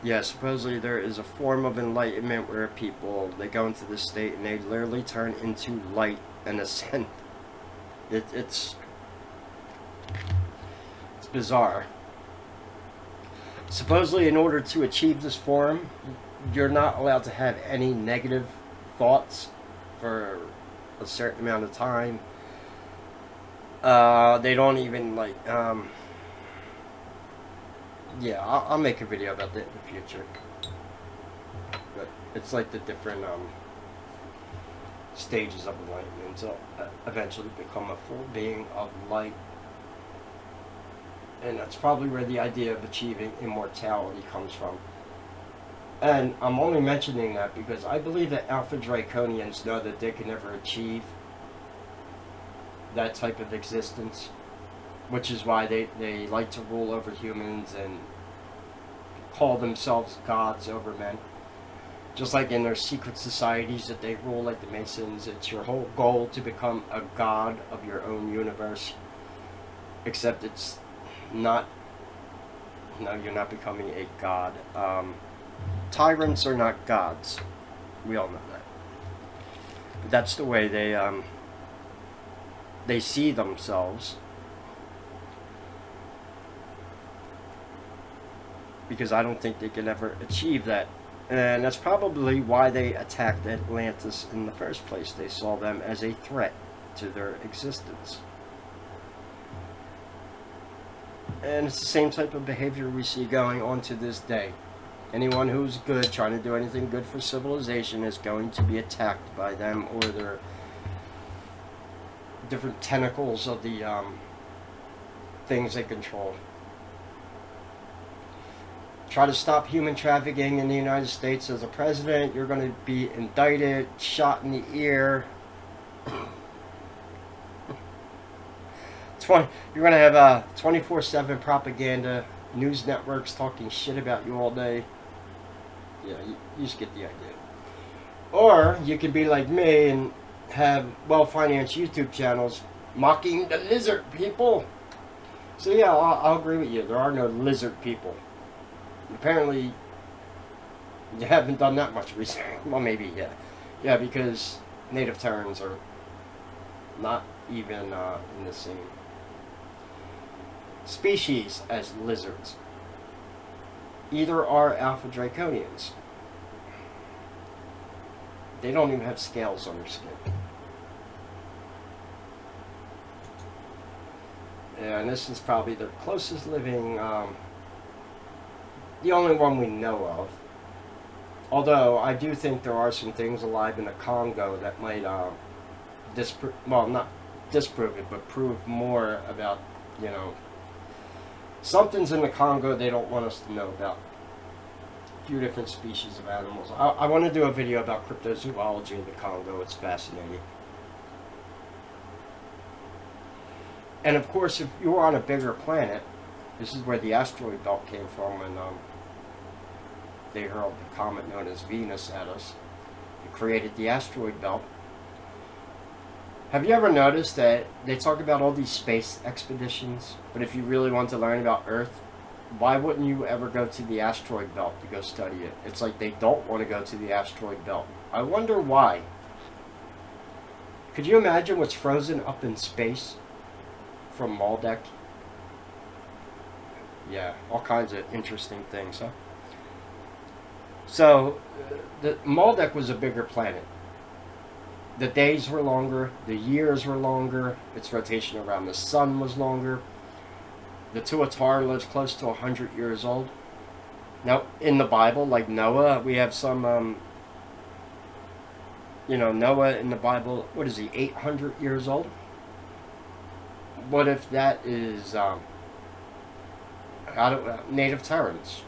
Yeah, supposedly there is a form of enlightenment where people, they go into this state and they literally turn into light and ascend. It's bizarre. Supposedly, in order to achieve this form, you're not allowed to have any negative thoughts for a certain amount of time. They don't even, like, yeah, I'll make a video about that in the future. But it's like the different stages of enlightenment until eventually become a full being of light. And that's probably where the idea of achieving immortality comes from. And I'm only mentioning that because I believe that Alpha Draconians know that they can never achieve that type of existence, which is why they like to rule over humans and call themselves gods over men. Just like in their secret societies that they rule, like the Masons, it's your whole goal to become a god of your own universe. Except it's not, no, you're not becoming a god. Tyrants are not gods. We all know that. But that's the way they see themselves. Because I don't think they can ever achieve that. And that's probably why they attacked Atlantis in the first place. They saw them as a threat to their existence. And it's the same type of behavior we see going on to this day. Anyone who's good, trying to do anything good for civilization, is going to be attacked by them or their different tentacles of the things they control. Try to stop human trafficking in the United States as a president, you're going to be indicted, shot in the ear. You're going to have 24/7 propaganda, news networks talking shit about you all day. Yeah, you just get the idea. Or you could be like me and have well-financed YouTube channels mocking the lizard people. So yeah, I'll agree with you. There are no lizard people. Apparently, you haven't done that much research. Well, maybe, yeah. Yeah, because native Terrans are not even in the same species as lizards. Either are alpha draconians. They don't even have scales on their skin. Yeah, and this is probably the closest living, the only one we know of. Although, I do think there are some things alive in the Congo that might, well, not disprove it, but prove more about, you know, something's in the Congo they don't want us to know about. A few different species of animals. I want to do a video about cryptozoology in the Congo. It's fascinating. And of course, if you were on a bigger planet, this is where the asteroid belt came from when they hurled the comet known as Venus at us. It created the asteroid belt. Have you ever noticed that they talk about all these space expeditions, but if you really want to learn about Earth, why wouldn't you ever go to the asteroid belt to go study it? It's like they don't want to go to the asteroid belt. I wonder why. Could you imagine what's frozen up in space from Maldek? Yeah, all kinds of interesting things, huh? So, the Maldek was a bigger planet. The days were longer, the years were longer, its rotation around the sun was longer. The tuatara lives close to 100 years old. Now, in the Bible, like Noah, we have some, you know, Noah in the Bible, what is he, 800 years old? What if that is, native Terrans?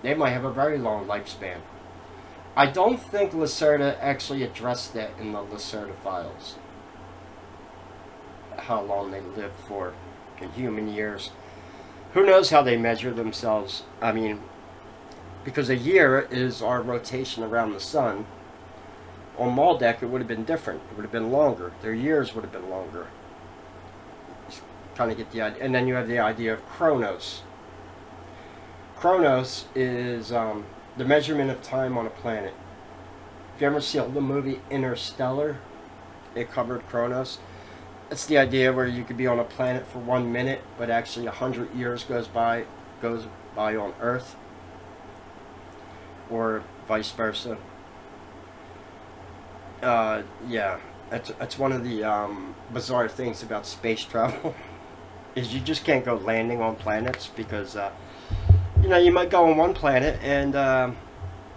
They might have a very long lifespan. I don't think Lacerda actually addressed that in the Lacerda files. How long they lived for in human years. Who knows how they measure themselves? I mean, because a year is our rotation around the sun. On Maldek, it would have been different. It would have been longer. Their years would have been longer. Just kind of get the idea. And then you have the idea of Chronos. Chronos is the measurement of time on a planet. If you ever see the movie Interstellar, it covered Chronos. It's the idea where you could be on a planet for 1 minute, but actually 100 years goes by on Earth, or vice versa. Yeah, that's one of the bizarre things about space travel, is you just can't go landing on planets because you know, you might go on one planet and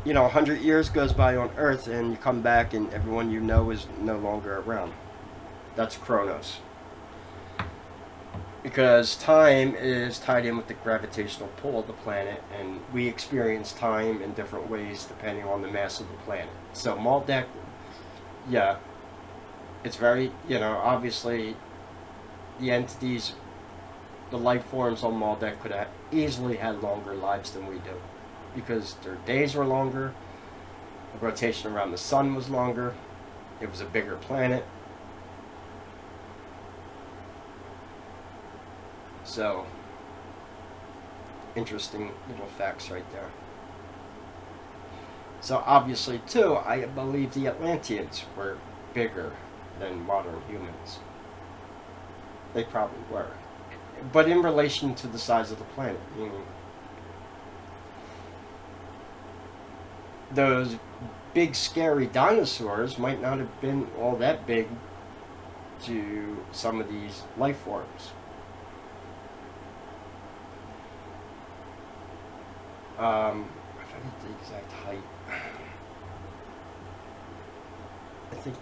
you know, 100 years goes by on Earth, and you come back and everyone you know is no longer around. That's Chronos. Because time is tied in with the gravitational pull of the planet, and we experience time in different ways depending on the mass of the planet. So Maldek, yeah, it's very, you know, obviously the entities, the life forms on Maldek could have easily had longer lives than we do. Because their days were longer, the rotation around the sun was longer, it was a bigger planet. So, interesting little facts right there. So obviously too, I believe the Atlanteans were bigger than modern humans. They probably were. But in relation to the size of the planet, you know, those big scary dinosaurs might not have been all that big to some of these life forms. I forget the exact height. I think,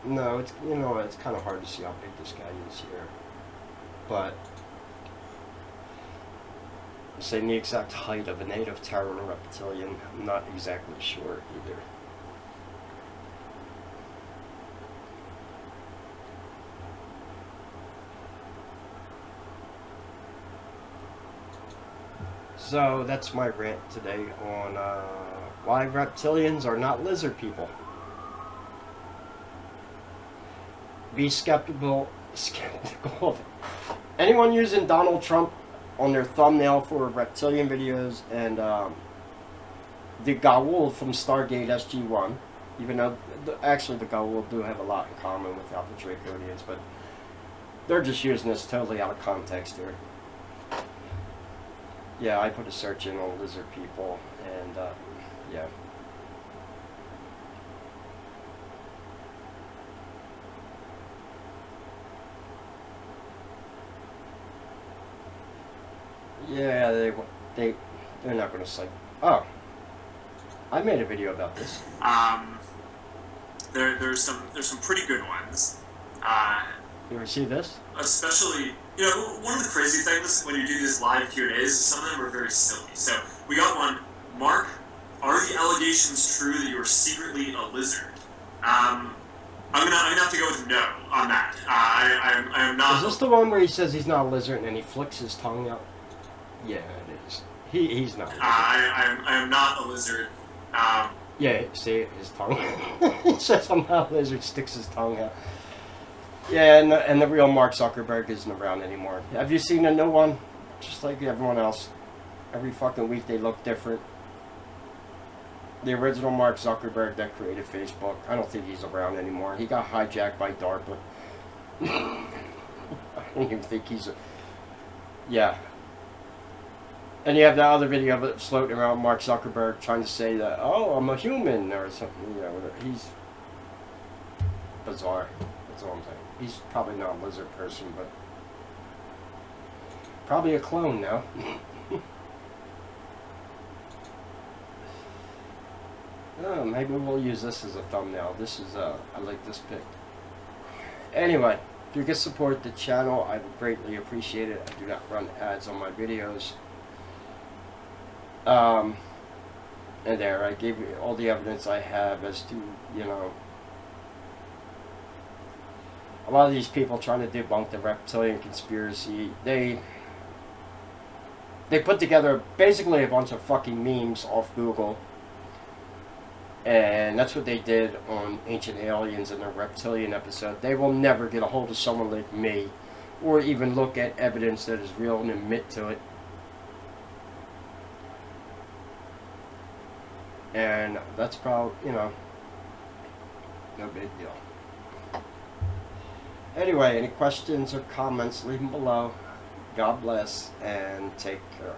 no, it's, you know, it's kind of hard to see how big this guy is here. But, saying the exact height of a native Terran reptilian, I'm not exactly sure either. So that's my rant today on why reptilians are not lizard people. Be skeptical of anyone using Donald Trump on their thumbnail for reptilian videos, and the Gaul from Stargate SG-1, even though actually the Gaul do have a lot in common with Alpha Draconians, but they're just using this totally out of context here. Yeah, I put a search in on lizard people, and yeah. Yeah, they're not going to cite. Oh, I made a video about this. There's some pretty good ones. You ever see this? Especially, you know, one of the crazy things when you do these live Q&As is some of them are very silly. So we got one. Mark, are the allegations true that you are secretly a lizard? I'm gonna have to go with no on that. I am not. Is this the one where he says he's not a lizard and then he flicks his tongue out? Yeah, it is. He's not. I am not a lizard. Yeah, see his tongue. He says I'm not a lizard, sticks his tongue out. Yeah, and the real Mark Zuckerberg isn't around anymore. Have you seen a new one? Just like everyone else. Every fucking week they look different. The original Mark Zuckerberg that created Facebook, I don't think he's around anymore. He got hijacked by DARPA. I don't even think he's a... Yeah. And you have that other video of it floating around Mark Zuckerberg trying to say that, oh, I'm a human or something. You know, he's bizarre. That's all I'm saying. He's probably not a lizard person, but probably a clone now. Oh, maybe we'll use this as a thumbnail. This is, I like this pic. Anyway, if you could support the channel, I would greatly appreciate it. I do not run ads on my videos. And there, I gave you all the evidence I have as to, you know, a lot of these people trying to debunk the reptilian conspiracy, they put together basically a bunch of fucking memes off Google. And that's what they did on Ancient Aliens in their reptilian episode. They will never get a hold of someone like me, or even look at evidence that is real and admit to it. And that's probably, you know, no big deal. Anyway, any questions or comments, leave them below. God bless, and take care.